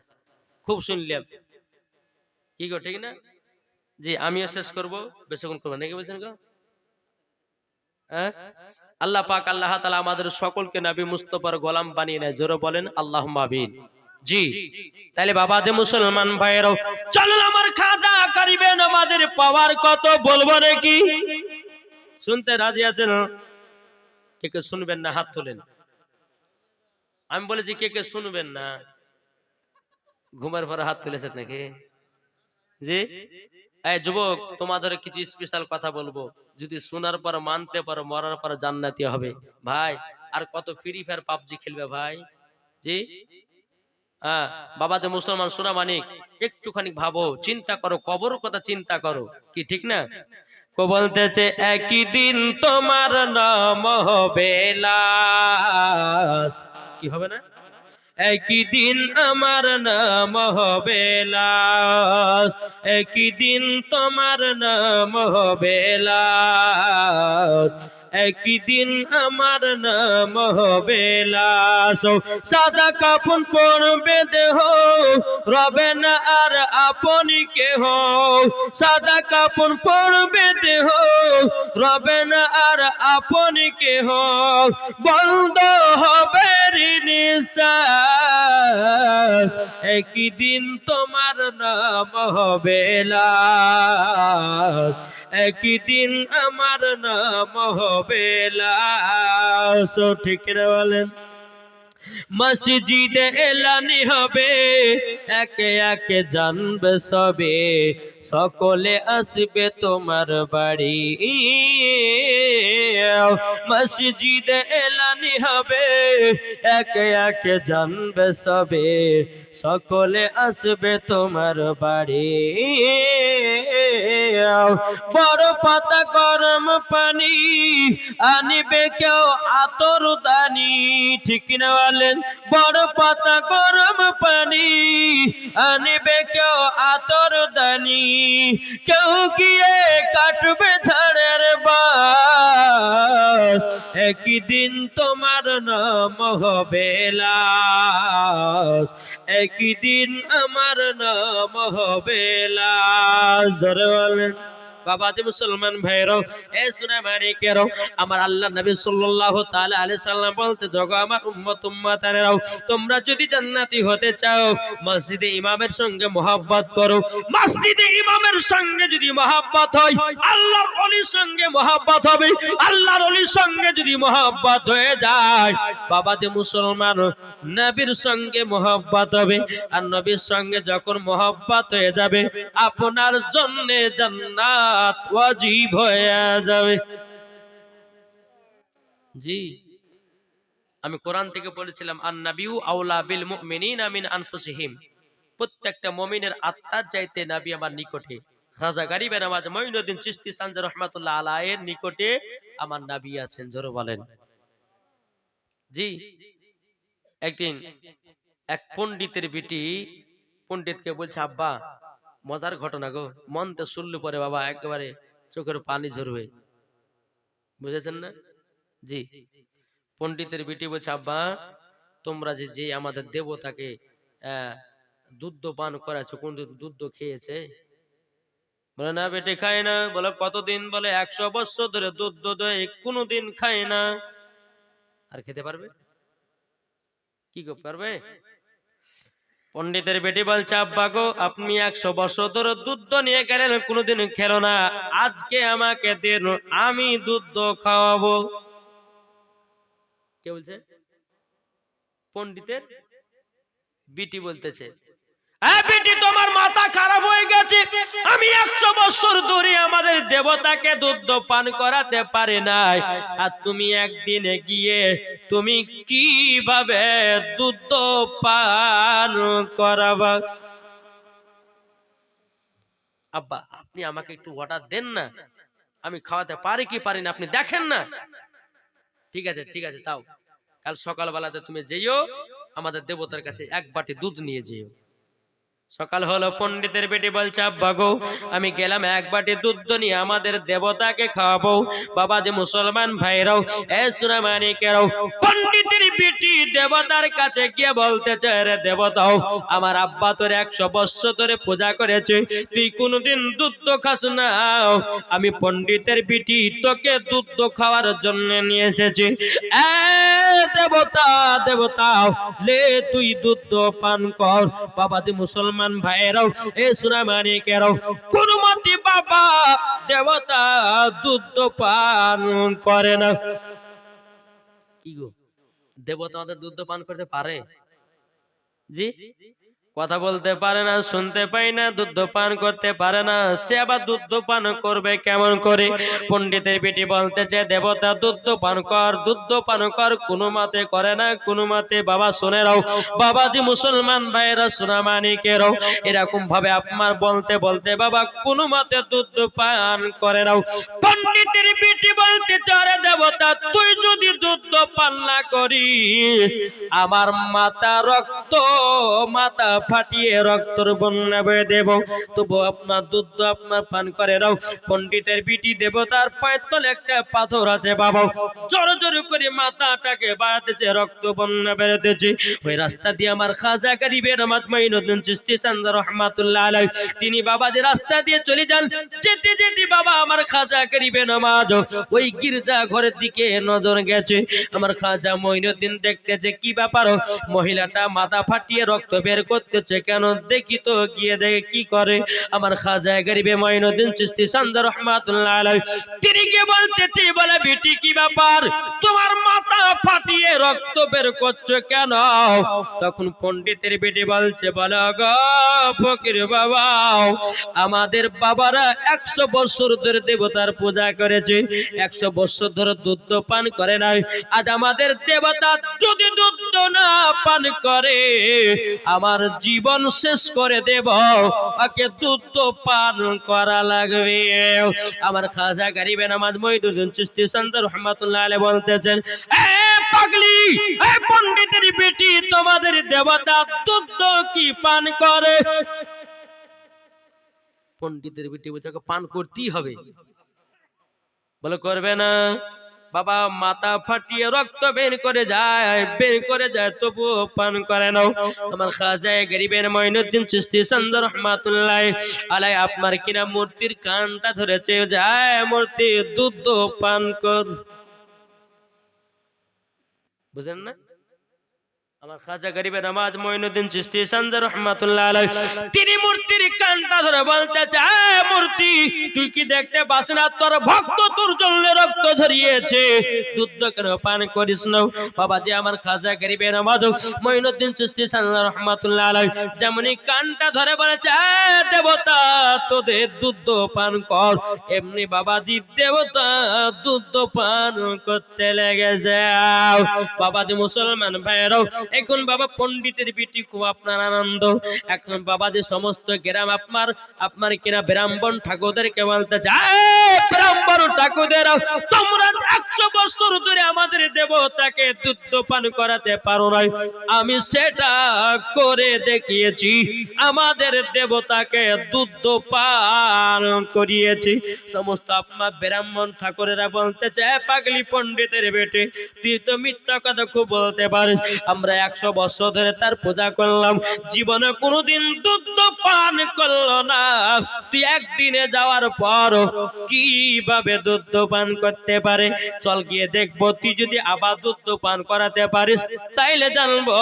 খুব শুনলাম, কি গো ঠিক না? জি, আমিও শেষ করবো, বেশিক্ষণ করবো নাকি বলছেন গো? হ্যাঁ, আল্লাহ পাক আল্লাহ তাআলা আমাদের সকলকে নবী মুস্তাফার গোলাম বানিয়ে নেয়, জোরে বলেন আল্লাহুম্মা আমিন। জি, তাহলে বাবা যে মুসলমান ভাইয়েরাও চলুন আমার খাজা গরিবে নওয়াজের পাওয়ার কত বলবো নাকি? শুনতে রাজি আছেন? কে কে শুনবেন না হাত তোলেন। আমি বলেছি কে কে শুনবেন না? ঘুমের পরে হাত তুলেছেন নাকি? জি, এই যুবক তোমাদের কিছু স্পেশাল কথা বলবো, যদি শোনার পর মানতে পারো মরার পর জান্নাতি হবে ভাই। আর কত ফ্রি ফায়ার পাবজি খেলবে ভাই? জি, হ্যাঁ বাবা যে মুসলমান সোনা মানিক, একটুখানি ভাবো, চিন্তা করো, কবর কথা চিন্তা করো, কি ঠিক না? কো বলতেছে একই দিন তোমার নাম হবে লাশ, কি হবে না? একই দিন আমার নাম হবে লাশ, একই দিন তোমার নাম হবে লাশ, একই দিন আমার নাম হবে লাশ। সাদা কাফন পরবে দেহ, রবে না আর আপনি কেহ। সাদা কাফন পরবে দেহ, রবে না আর আপনি কেহ। বন্ধ হবে নিঃশ্বাস, একই দিন তোমার নাম হবে লাশ, একই দিন আমার নাম হবে লাশ। ঠিক না বলেন? মসজিদে এলানি হবে, একে একে জানবে সবে, সকলে আসবে তোমার বাড়ি। মসজিদে এলানি হবে, একে একে জানবে সবে, সকলে আসবে তোমার বাড়ি। বড় পাতা গরম পানি আনিবে কেউ আতর দানি। ঠিক না বলেন? বড় পাতা গরম পানি আনিবে কেউ আতর দানি, কেউ গিয়ে কাটবে ঝাড়ের বাস, একই দিন তোমার নাম হবে লাশ, একই দিন আমার নাম হবে লাশ। জোরে বলেন। বাবাজি মুসলমান ভাইরাও, এ সোনা মানিকেরাও, আমার আল্লাহ নবী সাল্লাল্লাহু তাআলা আলাইহি সাল্লাম বলতে, জগো আমার উম্মত উম্মতানেরাও, তোমরা যদি জান্নাতি হতে চাও মসজিদে ইমামের সঙ্গে মহব্বত করো। মসজিদে ইমামের সঙ্গে যদি মহব্বত হয়, আল্লাহর ওলির সঙ্গে মহব্বত হবে। আল্লাহর ওলির সঙ্গে যদি মহব্বত হয়ে যায়, বাবাজি মুসলমান, নবীর সঙ্গে মহব্বত হবে। আর নবীর সঙ্গে যখন মহব্বত হয়ে যাবে, আপনার জন্য জান্নাত ওয়াজিব হয়ে যাবে। জি, আমি কোরআন থেকে বলেছিলাম, আন-নাবিয়্যু আওলা বিল মুমিনিনা মিন আনফুসিহিম, প্রত্যেকটা মুমিনের আত্মার চাইতে নবী আমার নিকটে। খাজা গরিবে নওয়াজ মঈনুদ্দিন চিশতি সানজি রাহমাতুল্লাহ আলাইহির নিকটে আমার নবী আছেন। জোরে বলেন। জি, একদিন এক পণ্ডিতের বিটি পণ্ডিতকে বলছে, আব্বা, মজার ঘটনা গো, মন তো শুনলে পরে বাবা একেবারে চোখের পানি ঝরবে। বুঝেছেন না? জি, পণ্ডিতের বিটি বলছে, আব্বা, তোমরা যে যে আমাদের দেবতাকে দুধ পান করাছো, কোন দুধ খেয়েছে? বলে, না বেটে খায় না। বলে, কতদিন? বলে, 100 বছর ধরে দুধ কোনোদিন খায় না। আর খেতে পারবে? কি পারবে? পণ্ডিতের বেটি বলছে, আব্বা গো, আপনি 100 বছর ধরে দুধ নিয়ে গেলেন, কোনোদিন খেলো না, আজকে আমাকে দেন, আমি দুধ খাওয়াবো। কে বলছে? পণ্ডিতের বিটি বলতেছে, বেটি, তোমার মাথা খারাপ হয়ে গেছে। আমি 100 বছর ধরে আমাদের দেবতাকে দুধ পান করাতে পারি নাই, আর তুমি একদিনে গিয়ে তুমি কিভাবে দুধ পান করাবা? আব্বা, আপনি আমাকে একটু অর্ডার দেন না, আমি খাওয়াতে পারি কি পারি না আপনি দেখেন না। ঠিক আছে, ঠিক আছে, তাও কাল সকালবেলাতে তুমি যেও আমাদের দেবতার কাছে 1 বাটি দুধ নিয়ে যেও। সকাল হলো, পণ্ডিতের বেটি বলছে, আব্বা গো, আমি গেলাম 1 বাটি দুধ নিয়ে আমাদের দেবতাকে খাওয়াবো। বাবা যে মুসলমান ভাইরাও, এ সোনা মানিকেরাও, পণ্ডিতের বেটি দেবতার কাছে গিয়ে বলতেছে, রে দেবতাও, আমার আব্বা তোর 100 বছর ধরে পূজা করেছে, তুই কোনোদিন দুধ খাস না, আমি পণ্ডিতের বেটি তোকে দুধ খাওয়ার জন্য নিয়ে এসেছি। দেবতা, দেবতা, লে তুই দুধ পান কর। বাবা যে মুসলমান ভাইরাও, এ সোনা মানিকেরাও, কোন মতে বাবা দেবতা দুধ পান করে না। কি গো, দেবতা আমাদের দুধ পান করতে পারে? জি, কথা বলতে পারে না, শুনতে পাই না, দুধ পান করতে পারে না, সে আবার দুধ পান করবে কেমন করে? পণ্ডিতের বেটি বলতেছে, দেবতা দুধ পান কর, দুধ পান কর, কোনো মতে করে না, কোনো মতে। বাবা শুনে রাও, বাবাজি মুসলমান ভাইরা, সোনা মানিকেরাও, এরকম ভাবে আপনার বলতে বলতে বাবা কোনো মতে দুধ পান করে নাও। পণ্ডিতের বেটি বলতে চারে, দেবতা তুই যদি দুধ পান না করিস, আমার মাথা ফাটিয়ে রক্তর বন্যা বয়ে দেব। তবু আপনার দুধ আপনার পান করে নাও। পণ্ডিতের বিটি দেবতার পায়ের তলে একটা পাথর আছে বাবা, জোর জোর করে মাথাটাকে বাড়াতেছে, রক্ত বন্যা বেরোতেছে। ওই রাস্তা দিয়ে আমার খাজা গরিবের নামাজ মাইনুদ্দিন চিশতি সান্দ রহমাতুল্লাহ আলাইহি তিনি বাবা যে রাস্তা দিয়ে চলে যান, যেতে যেতে বাবা আমার খাজা গরিবের নামাজ ওই গির্জা ঘরের দিকে নজর গেছে। আমার খাজা মাইনুদ্দিন দেখতেছে কি ব্যাপার, মহিলাটা মাথা ফাটিয়ে রক্ত বের করতেছে কেন, দেখি তো গিয়ে দেখে কি করে। আমার খাজা গরিবে মাইনুদ্দিন চিশতি সান্দ রহমাতুল্লাহ আলাইহি তিনি গিয়ে বলতেছে, বলে বেটি কি ব্যাপার, তোমার মাথা ফাটিয়ে রক্ত বের করছো কেন? তখন পণ্ডিতের বেটি বলছে, বলে গো ফকির বাবা, আমাদের বাবারা 100 বছর ধরে দেবতার পূজা করেছে, 100 বছর ধরে দুধ পান করে নাই। আজ আমাদের দেবতা যদি দুধ না পান করে আমার জীবন শেষ করে দেব, ওকে দুধ পান করা লাগবে। আমার খাজা গরিবে নামাজ মাইনুদ্দিন চিশতি সান্দ রহমাতুল্লাহ আলাইহি বলতেছেন, এ পাগলি, এ পণ্ডিতের বেটি, তোমাদের দেবতা দুধ কি পান করে? পণ্ডিতের বেটি বলছে পান করতেই হবে। বলে করবে না বাবা, মাথা ফাটিয়ে রক্ত বের করে যায় তবুও পান করে নাও। আমার খাজা গরিবের মাইনুদ্দিন চিশতি সান্দ রহমাতুল্লাহ আলাইহি আপনার কিনা মূর্তির কানটা ধরেছে, যায় মূর্তি দুধ পান কর। বুঝেন না? আমার খাজা গরিবের নামাজ মাইনুদ্দিন চিশতি সান্দ রহমাতুল্লাহ আলাইহি তিনি মূর্তির কানটা ধরে বলতেছে, মূর্তি তুই কি দেখতে পাস না তোর ভক্ত তোর জন্য রক্ত ঝরিয়েছে, দুধ কেন পান করিস না? বাবাজি আমার খাজা গরিবের নামাজ মাইনুদ্দিন চিশতি সান্দ রহমাতুল্লাহ আলাইহি যেমনি কানটা ধরে বলেছে, দেবতা তোদের দুধ পান কর, এমনি বাবাজি দেবতা দুধ পান করতে লেগেছে। বাবাজি মুসলমান ভাইরাও, এখন বাবা পণ্ডিতের বিটি খুব আপনার আনন্দ। এখন বাবা যে সমস্ত গ্রাম আপনার কিনা ব্রাহ্মণ ঠাকুরদেরকে বলতে যায়, ব্রাহ্মণ ঠাকুরদের তোমরা 100 বছর ধরে আমাদের দেবতাকে দুধ পান করাতে পারো নাই, আমি সেটা করে দেখিয়েছি, আমাদের দেবতাকে দুধ পান করিয়েছি। সমস্ত আপনার ব্রাহ্মণ ঠাকুরেরা বলতে চায়, পাগলি পণ্ডিতের বেটে তুই তো মিথ্যা কথা খুব বলতে পারিস, আমরা 100 বছর ধরে তার পূজা করলাম, জীবনে কোনোদিন দুধ পান করলো না, তুই একদিনে যাওয়ার পর কিভাবে দুধ পান করতে পারে? চল গিয়ে দেখবো, তুই যদি আবার দুধ পান করাতে পারিস তাইলে জানবো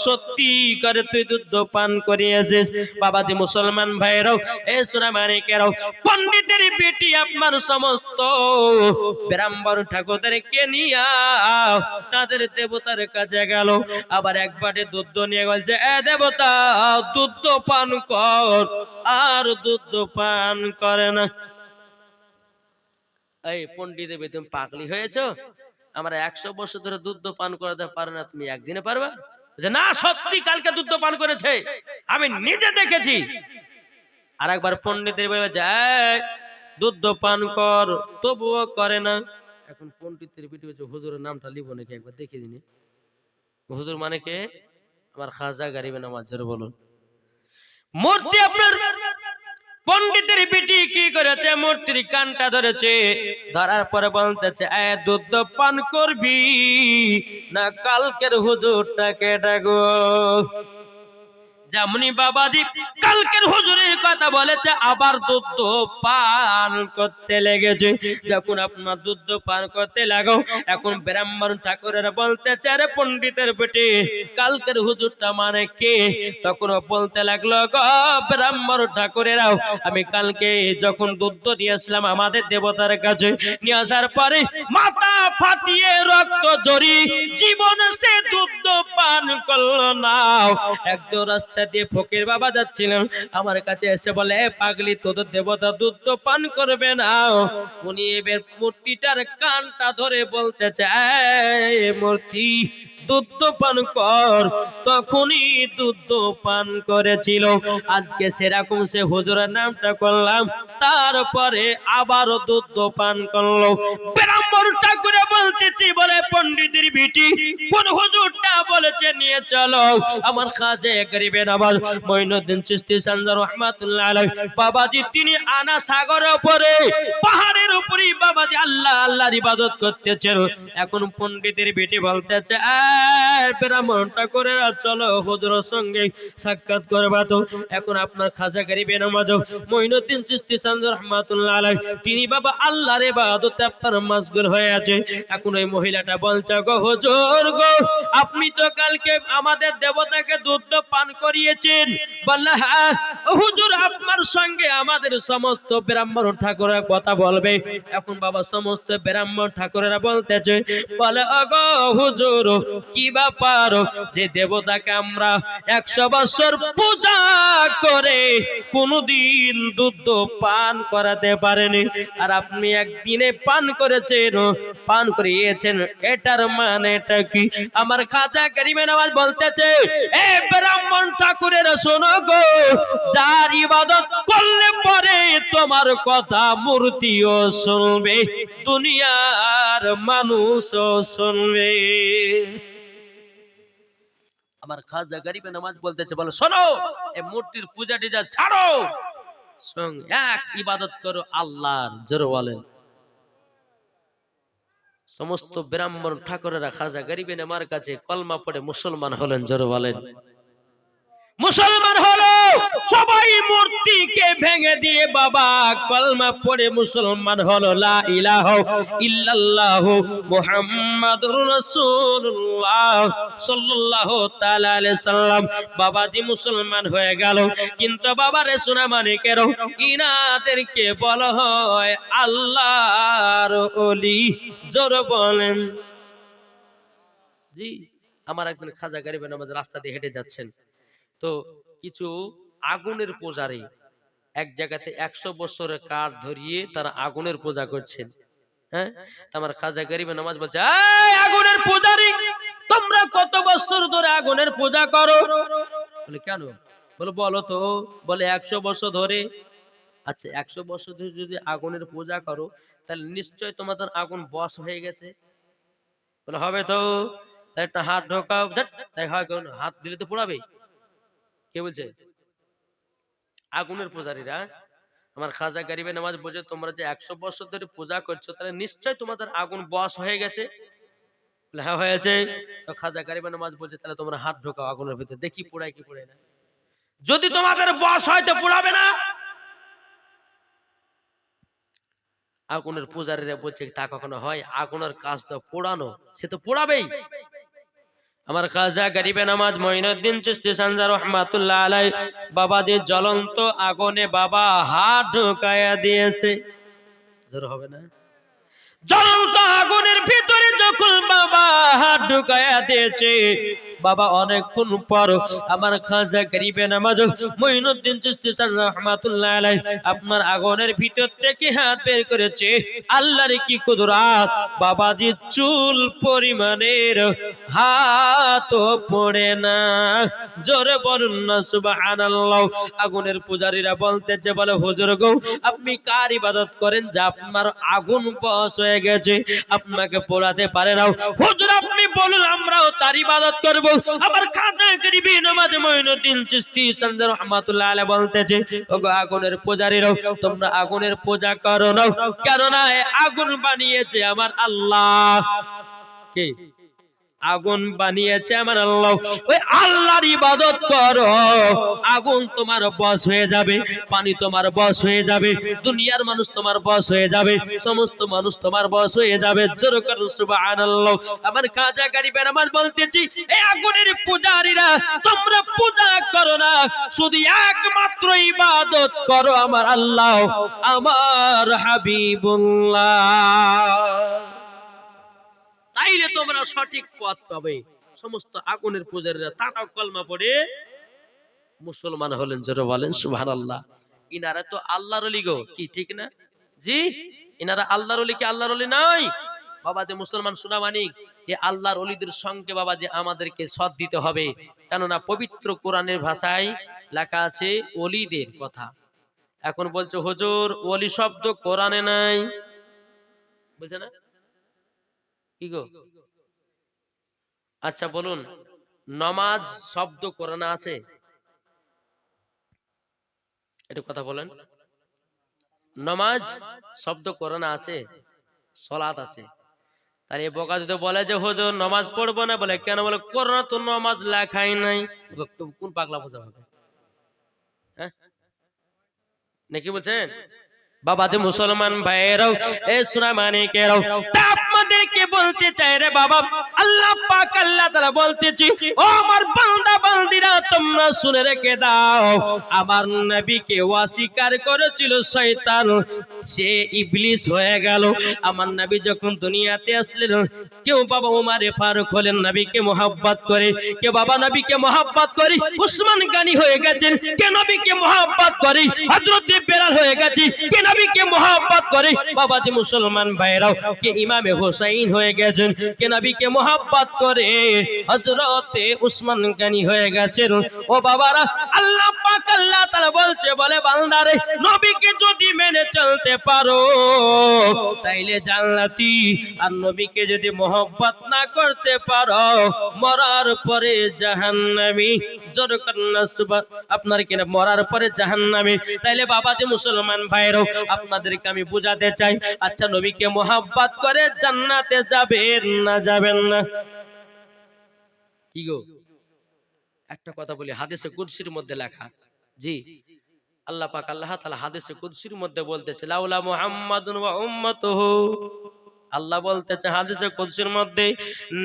সত্যি করে তুই দুধ পান করিয়েছিস। বাবাজি মুসলমান ভাইরাও, এ সোনা মানিকেরাও, পণ্ডিতের বেটি আপনার সমস্ত ব্রাহ্মণ ঠাকুরদেরকে নিয়ে তাদের দেবতার কাছে গেল, আবার এক বাটে দুধ নিয়ে বলছে, এ দেবতা দুধ পান কর, আর দুধ পান করে না। এই পণ্ডিতের বেটি তুমি পাগলি হয়েছো? আমরা 100 বছর ধরে দুধ পান করাতে পারে না, তুমি একদিনে পারবা? না সত্যি কালকে দুধ পান করেছে, আমি নিজে দেখেছি। আর একবার পণ্ডিতের বলছে, দুধ পান কর, তবুও করে না। এখন পণ্ডিতের বেটি বলছে, হুজুরের নামটা লিখবো নাকি একবার দেখে দিনি। হুজুর মানে কে? আমার খাজা গরিবে নামাজ, বলুন। মূর্তি আপনার পণ্ডিতের বেটি কি করেছে, মূর্তির কানটা ধরেছে, ধরার পরে বলতেছে, দুধ পান করবি না কালকের হুজুরটাকে ডাকো। যেমনি বাবাজি কালকের হুজুরের কথা বলেছে, আবার দুধ পান করতে লেগেছে। যখন আপনার দুধ পান করতে লাগো, এখন ব্রাহ্মণ ঠাকুরেরা বলতেছে, আরে পণ্ডিতের বেটি কালকের হুজুরটা মানে কে? তখন বলতে লাগলো, গো ব্রাহ্মণ ঠাকুরেরাও, আমি কালকে যখন দুধ দিয়েছিলাম আমাদের দেবতার কাছে, নিয়ে আসার পরে মাথা ফাটিয়ে রক্ত ঝরি জীবন সে দুধ পান করলো না। একজন রাস্তা দিয়ে ফকির বাবা যাচ্ছিলেন, আমার কাছে এসে বলে, পাগলি তোদের দেবতা দুধ পান করবে না। উনি এবার মূর্তিটার কানটা ধরে বলতে চায়, মূর্তি দুধ পান কর, তখনই দুধ পান করেছিল। আজকে সেরকম সে হুজুরের নামটা করলাম, তারপরে আবার দুধ পান করলো। ব্রাহ্মণ ঠাকুরে বলতেছি, বলে পণ্ডিতের বিটি কোন হুজুরটা বলেছে নিয়ে চলো। আমার খাজা গরিবে নওয়াজ মঈনুদ্দিন চিশতি সানজার রহমাতুল্লাহ আলাইহি বাবাজি, তিনি আনা সাগরের উপরে, পাহাড়ের উপরে বাবাজি আল্লাহ আল্লাহর ইবাদত করতেছেন। এখন পণ্ডিতের বেটি বলতেছে, ব্রাহ্মণ ঠাকুরের চলো হুজুরের সঙ্গে সাক্ষাৎ করবা তো। এখন আপনার খাজা গরিবে নওয়াজ মঈনুদ্দিন চিশতি সানজার রহমাতুল্লাহ আলাইহি তিনি বাবা আল্লাহর ইবাদতে আপনার মশগুল হয়ে আছে। এখন ওই মহিলাটা বলছে, গো হুজুর গো, আপনি তো কালকে আমাদের দেবতাকে দুধ পান করিয়েছেন। বললে, হ্যাঁ হুজুর, আপনার সঙ্গে আমাদের সমস্ত ব্রাহ্মণ ঠাকুরের কথা বলবে। এখন বাবা সমস্ত ব্রাহ্মণ ঠাকুরেরা বলতেছে, বলে ওগো হুজুর, কি ব্যাপার যে দেবতাকে আমরা 100 বছর পূজা করে কোনদিন দুধ পান করাতে পারেনি, আর আপনি একদিনে পান করেছেন, পান করিয়েছেন, এটার মানেটা কি? আমার খাজা গরিবে নওয়াজ বলতেছে, এ ব্রাহ্মণ ঠাকুরের শোনো গো, যার ইবাদত করলে পরে তোমার কথা মূর্তিও শুনবে, দুনিয়ার মানুষও শুনবে। আমার খাজা গরিবে নওয়াজ বলতেছে, বলো শোনো, এই মূর্তির পূজা টিজা ছাড়ো, এক ইবাদত করো আল্লাহর। জোরে বলেন। সমস্ত ব্রাহ্মণ ঠাকুরেরা খাজা গরিবে নওয়াজের কাছে কলমা পড়ে মুসলমান হলেন। জোরে বলেন। মুসলমান হলো সবাই, মূর্তিকে ভেঙে দিয়ে বাবা কলমা পড়ে মুসলমান হলো। লা ইলাহা ইল্লাল্লাহু মুহাম্মাদুর রাসূলুল্লাহ সাল্লাল্লাহু তাআলা আলাইহি সাল্লাম বাবাজি মুসলমান হয়ে গেল। কিন্তু বাবারে সোনা মানিকের ইনাদেরকে বলা হয় আল্লাহর ওলি। জোরে বলেন। জি, আমার একজন খাজা গরিবে নওয়াজ রাস্তা দিয়ে হেঁটে যাচ্ছেন, তো কিছু আগুনের পূজারী এক জায়গাতে 100 বছরের কাঠ ধরিয়ে তারা আগুনের পূজা করছেন। হ্যাঁ, আমার খাজা গরিবে নওয়াজ বলছে, এই আগুনের পূজারী, তোমরা কত বছর ধরে আগুনের পূজা করো? বলে কেন? বলে বলো তো। বলে 100 বছর ধরে। আচ্ছা, 100 বছর ধরে যদি আগুনের পূজা করো, তাহলে নিশ্চয় তোমাদের আগুন বশ হয়ে গেছে। বলে হবে তো। তাই একটা হাত ঢোকাও। তাই হয়, হাত দিলে তো পোড়াবে। কে বলছে? আগুনের পূজারীরা। আমার খাজা গরিবে নওয়াজ বলছে, তোমরা যে 100 বছর ধরে পূজা করছো, তাহলে নিশ্চয় তোমাদের আগুন বশ হয়ে গেছে। হ্যাঁ হয়েছে। তো খাজা গরিবে নওয়াজ বলছে, তাহলে তোমরা হাত ঢোকাও আগুনের ভিতরে, দেখি পোড়ায় কি পোড়ায় না। যদি তোমাদের বশ হয় তো পোড়াবে না। আগুনের পূজারীরা বলছে, তা কখনো হয়? আগুনের কাজ তো পোড়ানো, সে তো পোড়াবেই। আমার খাজা গরিবে নওয়াজ মঈনুদ্দিন চিশতি সানজার রহমাতুল্লাহ আলাইহি বাবাজি জ্বলন্ত আগুনে বাবা হাত ঢোকায়া দিয়েছে। জোর হবে না? জ্বলন্ত আগুনের ভিতরে যখন বাবা হাত ঢুকায়া দিয়েছে, বাবা অনেকক্ষণ পর আমার খাজা গরিবে নওয়াজ মঈনুদ্দিন চিশতি সানজার রহমাতুল্লাহ আলাইহি আপনার আগুনের ভিতর থেকে হাত বের করেছে। আল্লাহর কি কুদরত! বাবাজি চুল পরিমাণের হাতও পড়ে না। জোরে বলুন না সুবহানাল্লাহ। আগুনের পূজারীরা বলতেছে, বলে হুজুর গো, আপনি কার ইবাদত করেন যে আপনার আগুন বশ হয়ে গেছে, আপনাকে পোড়াতে পারে না? হুজুর আপনি বলুন, আমরাও তার ইবাদত করব। আবার খাজা গরিবে নওয়াজ মঈনুদ্দিন চিশতি সানজার রহমাতুল্লাহ আলাইহি বলতেছে, ওগো আগুনের পূজারীরা, তোমরা আগুনের পূজা করো না, কেন না আগুন বানিয়েছে আমার আল্লাহ। কে? আগুন বানিয়েছে আমার আল্লাহ। ওই আল্লাহর ইবাদত করো, আগুন তোমার বশ হয়ে যাবে, পানি তোমার বশ হয়ে যাবে, দুনিয়ার মানুষ তোমার বশ হয়ে যাবে, সমস্ত মানুষ তোমার বশ হয়ে যাবে। জোরে করুন সুবহানাল্লাহ। আমার খাজা গরিবে নওয়াজ বলতেছি, এই আগুনের পূজারীরা, তোমরা পূজা করো না, শুধু একমাত্র ইবাদত করো আমার আল্লাহ, আমার হাবিবুল্লাহ। তাইলে তোমরা সঠিক পথ পাবে। সমস্ত আগুনের পূজারীরা তারাও কলমা পড়ে মুসলমান হলেন। জোরে বলেন সুবহানাল্লাহ। ইনারা তো আল্লাহর ওলি গো, কি ঠিক না? জি, ইনারা আল্লাহর ওলি কি আল্লাহর ওলি নয়? বাবা যে মুসলমান সোনামানিক, এ আল্লাহর ওলিদের সঙ্গে বাবা যে আমাদেরকে সৎ দিতে হবে, কেননা পবিত্র কোরআনের ভাষায় লেখা আছে ওলিদের কথা। এখন বলছে হুজুর ওলি শব্দ কোরআনে নাই, বুঝছে না কি গো? আচ্ছা বলুন, নামাজ শব্দ কোরআনে আছে? একটু কথা বলেন। নামাজ শব্দ কোরআনে আছে? সালাত আছে। তার এই বোকা যদি বলে যে হুজুর নামাজ পড়বো না, বলে কেন? বলে কোরআনে তো নামাজ লেখাই নাই। কোন পাগলা বোঝা হবে? হ্যাঁ নাকি বলছেন? বাবা যে মুসলমান ভাইয়েরাও, এ সোনামানিকেরাও, তা আপনাদেরকে বলতে চাই রে বাবা, আল্লাহ পাক আল্লাহ তাআলা বলতেছি, ও আমার বান্দা বান্দিরা তোমরা শুনে রেখে দাও, আমার নবীকে অস্বীকার করেছিল শয়তান, সে ইবলিস হয়ে গেল। আমার নবী যখন দুনিয়াতে আসলেন, কেউ বাবা ওমরে ফারুক হলেন নবীকে মোহাব্বত করে, কে বাবা নবীকে মোহাব্বত করে উসমান গানি হয়ে গেছেন, কে নবীকে মোহাব্বত করে হযরত বেলাল হয়ে গেছে, কে নবীকে মোহাব্বত করে বাবা যে মুসলমান ভাইরাও, কে ইমামে হোসেন হয়ে গেছেন, কে নবীকে মোহাব্বত করে হযরত উসমান গানি হয়ে গেছেন। ও বাবারা, আল্লাহ পাক আল্লাহ তাআলা বলছে, বলে বান্দারে নবীকে যদি মেনে চলতে পারো তাইলে জান্নাতি, আর নবীকে যদি মোহাব্বত না করতে পারো মরার পরে জাহান্নামী। আপনার কিনা মরার পরে জাহান্নামী। তাইলে বাবা যে মুসলমান ভাইরাও, আপনাদেরকে আমি বুঝাতে চাই, আচ্ছা নবীকে মোহাব্বত করে জান্নাতে যাবেন না যাবেন না? কি গো একটা কথা বলি, হাদিসে কুদসির মধ্যে লেখা, জি আল্লাহ পাক আল্লাহ তাআলা হাদিসে কুদসির মধ্যে বলতেছে, লাউলা মুহাম্মাদুন ওয়া উম্মাতুহু, আল্লাহ বলতেছে হাদিসে কুদসির মধ্যে,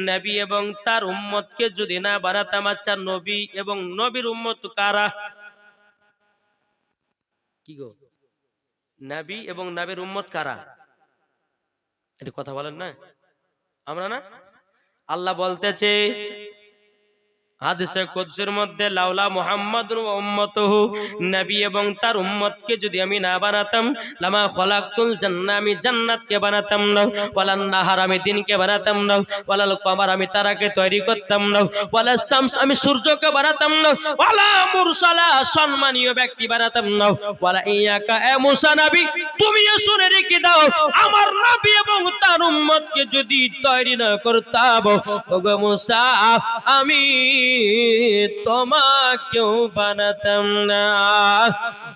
নবী এবং তার উম্মতকে যদি না বানাতাম। আচ্ছা নবী এবং নবীর উম্মত কারা? কি গো নবী এবং নবীর উম্মত কারা? এটা কথা বলেন না, আমরা না? আল্লাহ বলতেছে হাদিসে কুদসির মধ্যে, লাউলা মুহাম্মাদুর ওয়া উম্মাতুহু, নবী এবং তার উম্মতকে যদি আমি না বানাতাম, লামা খলাকতুল জান্নাহ, আমি জান্নাতকে বানাতাম না, ওয়ালান নাহার, আমি দিনকে বানাতাম না, ওয়ালাল কমার, আমি তারাকে তৈরি করতাম না, ওয়ালা শামস, আমি সূর্যকে বানাতাম না, ওয়ালা মুরসালা, সম্মানীয় ব্যক্তি বানাতাম না, ওয়ালা ইয়াকা, এ মুসা নবী তুমিও শুনে রেখে দাও, আমার নবী এবং তার উম্মতকে যদি তৈরি না করতাম, ওগো মুসা আমি তোমাকেও বানাতাম না।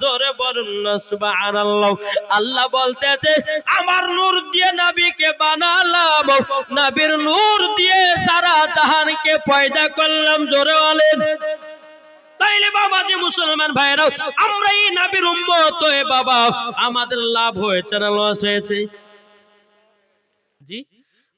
জোরে বলুন না সুবহানাল্লাহ। আল্লাহ বলতেছে আমার নূর দিয়ে নবীকে বানালাম, নবীর নূর দিয়ে সারা জাহানকে পয়দা করলাম। জোরে বলেন। তাইলে বাবা যে মুসলমান ভাইরা, আমরা এই নবীর উম্মত হয়ে বাবা আমাদের লাভ হয়েছে না লস হয়েছে? জি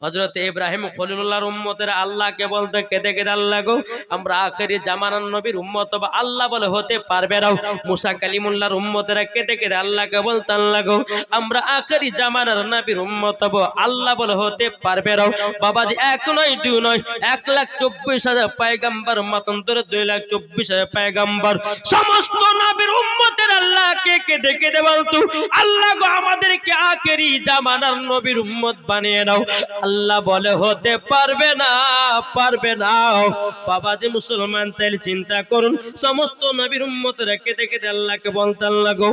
হযরত ইব্রাহিম খলিলুল্লাহর উম্মতের আল্লাহকে বলতে কেঁদে কেঁদে, আল্লাহ গো আমরা আখেরি জামানার নবীর উম্মত হব। আল্লাহ বলে হতে পারবে না। মুসা কালিমুল্লাহর উম্মতেরা কেঁদে কেঁদে আল্লাহকে বলতে, আল্লাহ গো আমরা আখেরি জামানার নবীর উম্মত হব। আল্লাহ বলে হতে পারবে না। বাবাজি এক নয় দুই নয়, 1,24,000 পয়গম্বর মতান্তরে 2,24,000 পয়গম্বর, সমস্ত নবীর উম্মতের আল্লাহকে কেঁদে কেঁদে বলতো, আল্লাহ গো আমাদেরকে আখেরি জামানার নবীর উম্মত বানিয়ে নাও। আল্লাহ বলে হতে পারবে না, পারবে না। বাবা যে মুসলমান, তাইলে চিন্তা করুন, সমস্ত নবীর উম্মতরা কেঁদে কেঁদে আল্লাহকে বলতে, আল্লাহ গো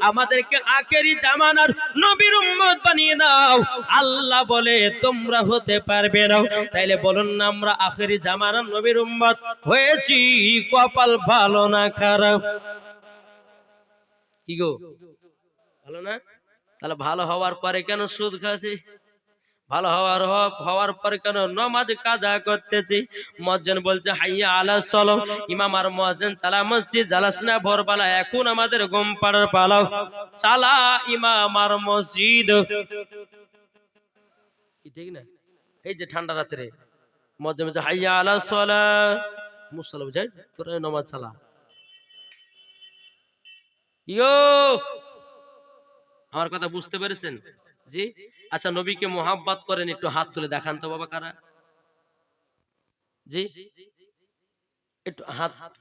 আমাদেরকে আখেরি জামানার নবীর উম্মত বানিয়ে দাও। আল্লাহ বলে তোমরা হতে পারবে না। তাইলে বলুন না আমরা আখেরি জামানার নবীর উম্মত হয়েছি, কপাল ভালো না খারাপ? কি গো ভালো না? তাহলে ভালো হওয়ার পরে কেন সুদ খাচ্ছি? ভালো হওয়ার পর কেন নামাজ কাজা করতেছি? মুয়াজ্জিন বলছে হাইয়া আলা সালাহ, ইমাম আর মুয়াজ্জিন চালা মসজিদ, জালাস না ভোরবেলা, এখন আমাদের ঘুম পাড়ার পালা, চালা ইমাম আর মসজিদ। কি ঠিক না? এই যে ঠান্ডা রাতে মুয়াজ্জিন বলছে হাইয়া আলা সালাহ, মুসল্লি বুঝাই তোরা নামাজ চালা। ইয়ো আমার কথা বুঝতে পেরেছেন? জি আচ্ছা নবীকে মোহাব্বত করেন, একটু হাত তুলে দেখান তো বাবা কারা? জি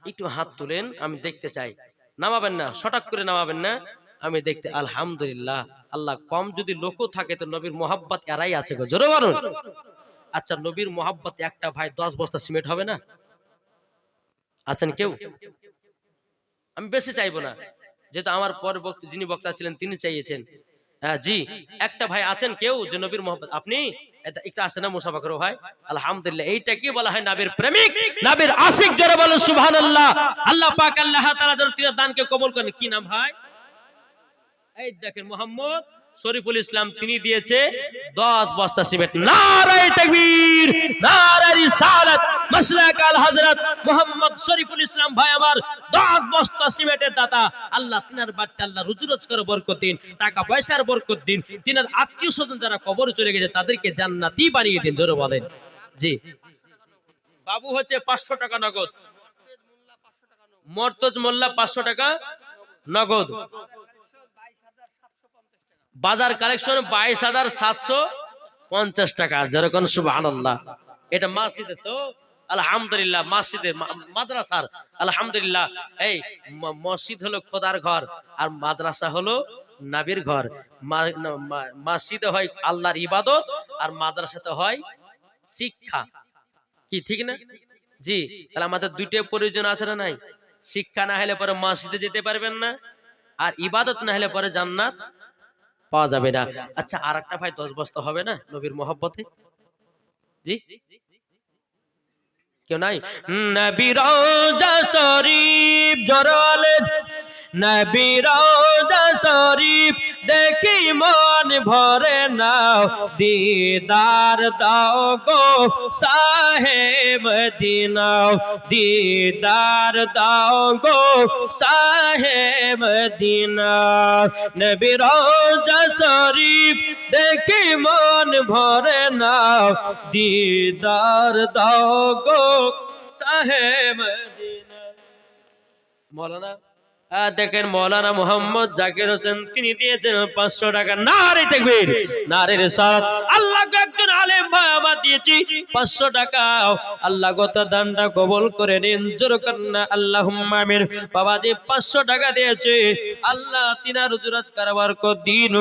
একটু হাত তুলেন, আমি দেখতে চাই। নামাবেন না, শটাক করে নামাবেন না, আমি দেখতে। আলহামদুলিল্লাহ আল্লাহ কম যদি লোকও থাকে তো নবীর মোহাব্বত এরাই আছে গো, জোরে বলুন। আচ্ছা নবীর মোহাব্বতে একটা ভাই 10 বস্তা সিমেন্ট হবে না? আছেন কেউ? আমি বেশি চাইবো না, যেহেতু আমার পর যিনি বক্তা ছিলেন তিনি চাইয়েছেন। হ্যাঁ জি, একটা ভাই আছেন কেউ যে নবীর মোহাব্বত? আপনি একটু আসেন না মুসাফা করো ভাই। আলহামদুলিল্লাহ, এইটা কি বলা হয়? নবীর প্রেমিক, নবীর আশিক, জোরে বলুন সুবহানাল্লাহ। আল্লাহ পাক আল্লাহ তাআলা যেন তিনার দানকে কবুল করেন। কি নাম ভাই? এই দেখেন মোহাম্মদ শরীফুল ইসলাম, তিনি দিয়েছে 10 বস্তা সিমেন্ট। নারায়ে তাকবীর, নারায়ে রিসালাত, মাসলাক আল হযরত মোহাম্মদ শরীফুল ইসলাম ভাই আমার 10 বস্তা সিমেন্টের দাতা। আল্লাহ তিনার বাড়িতে আল্লাহ রুজি রোজগার বরকত দিন, টাকা পয়সার বরকত দিন, তিনার আত্মীয় স্বজন যারা কবরে চলে গেছে তাদেরকে জান্নাতি বানিয়ে দিন, জোরে বলেন। জি, বাবু হচ্ছে 500 টাকা নগদ, মর্তজ মোল্লা 500 টাকা নগদ, বাজার কালেকশন 22,750 টাকা, যেরকম সুবহানাল্লাহ। এটা মসজিদে তো আলহামদুলিল্লাহ, মসজিদে মাদ্রাসার আলহামদুলিল্লাহ। এই মসজিদ হলো খোদার ঘর আর মাদ্রাসা হলো নবীর ঘর। মসজিদে হয় আল্লাহর ইবাদত আর মাদ্রাসাতে হয় শিক্ষা। কি ঠিক না? জি, তাহলে আমাদের দুইটা প্রয়োজন আছে না নাই? শিক্ষা না হলে পরে মসজিদে যেতে পারবেন না, আর ইবাদত না হলে পরে জান্নাত পাওয়া যাবে না। আচ্ছা আর একটা ভাই 10 বস্তা হবে না নবীর মহব্বতে? জি, কেউ নাই? নবীর রওজা শরীফ, জোরে নবীর রওজা শরীফ দেখি মন ভরে নাও, দিদার দাও গো শাহে মদিনা, দিদার দাও গো শাহে মদিনা। নবীর রওজা শরীফ দেখি মন ভরে নাও, দিদার দাও গো শাহে মদিনা। মৌলানা দেখেন মৌলানা মোহাম্মদ জাকির হোসেন, তিনি দিয়েছেন 500 টাকা। নারে তাকবীর, নারে রিসালাত। আল্লাহকে একজন আলেম ভাই আমার দিয়েছি 500 টাকা। আল্লাহ গত দানটা কবুল করে নিন, জোরে কন্না আল্লাহুম্মা আমিন। বাবাজি 500 টাকা দিয়েছে, আল্লাহ তিনার রুজুরাত কারবার কর দিন,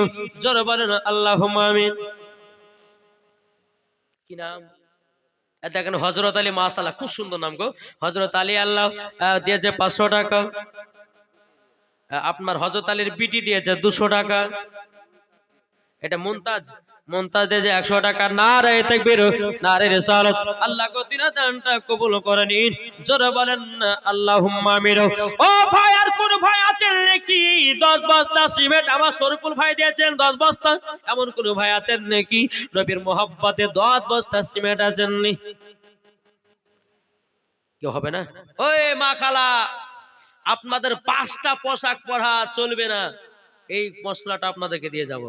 জোরে বলেন আল্লাহুম্মা আমিন। কি নাম? দেখেন হযরত আলী, মাশাআল্লাহ খুব সুন্দর নাম গো, হযরত আলী। আল্লাহ দিয়েছে 500 টাকা। আপনার হযরত আলীর বিটি দিয়েছে 200 টাকা। এটা মুমতাজ, মুমতাজ দিয়েছে 100 টাকা। নারে তাকবীর, নারে রিসালাত। আল্লাহ গো তিনার দানটা কবুল করে নিন, জোরে বলেন আল্লাহুম্মা আমিন। ও ভাই আর কোন ভাই আছেন নাকি 10 বস্তা সিমেন্ট? আমার শরীফুল ভাই দিয়েছেন 10 বস্তা। এমন কোন ভাই আছেন নাকি নবীর মোহাব্বতে 10 বস্তা সিমেন্ট আছেন নি? কেউ হবে না? ওই মা খালা, আপনাদের 5টা পোশাক পরা চলবে না, এই মশলাটা আপনাদেরকে দিয়ে যাব।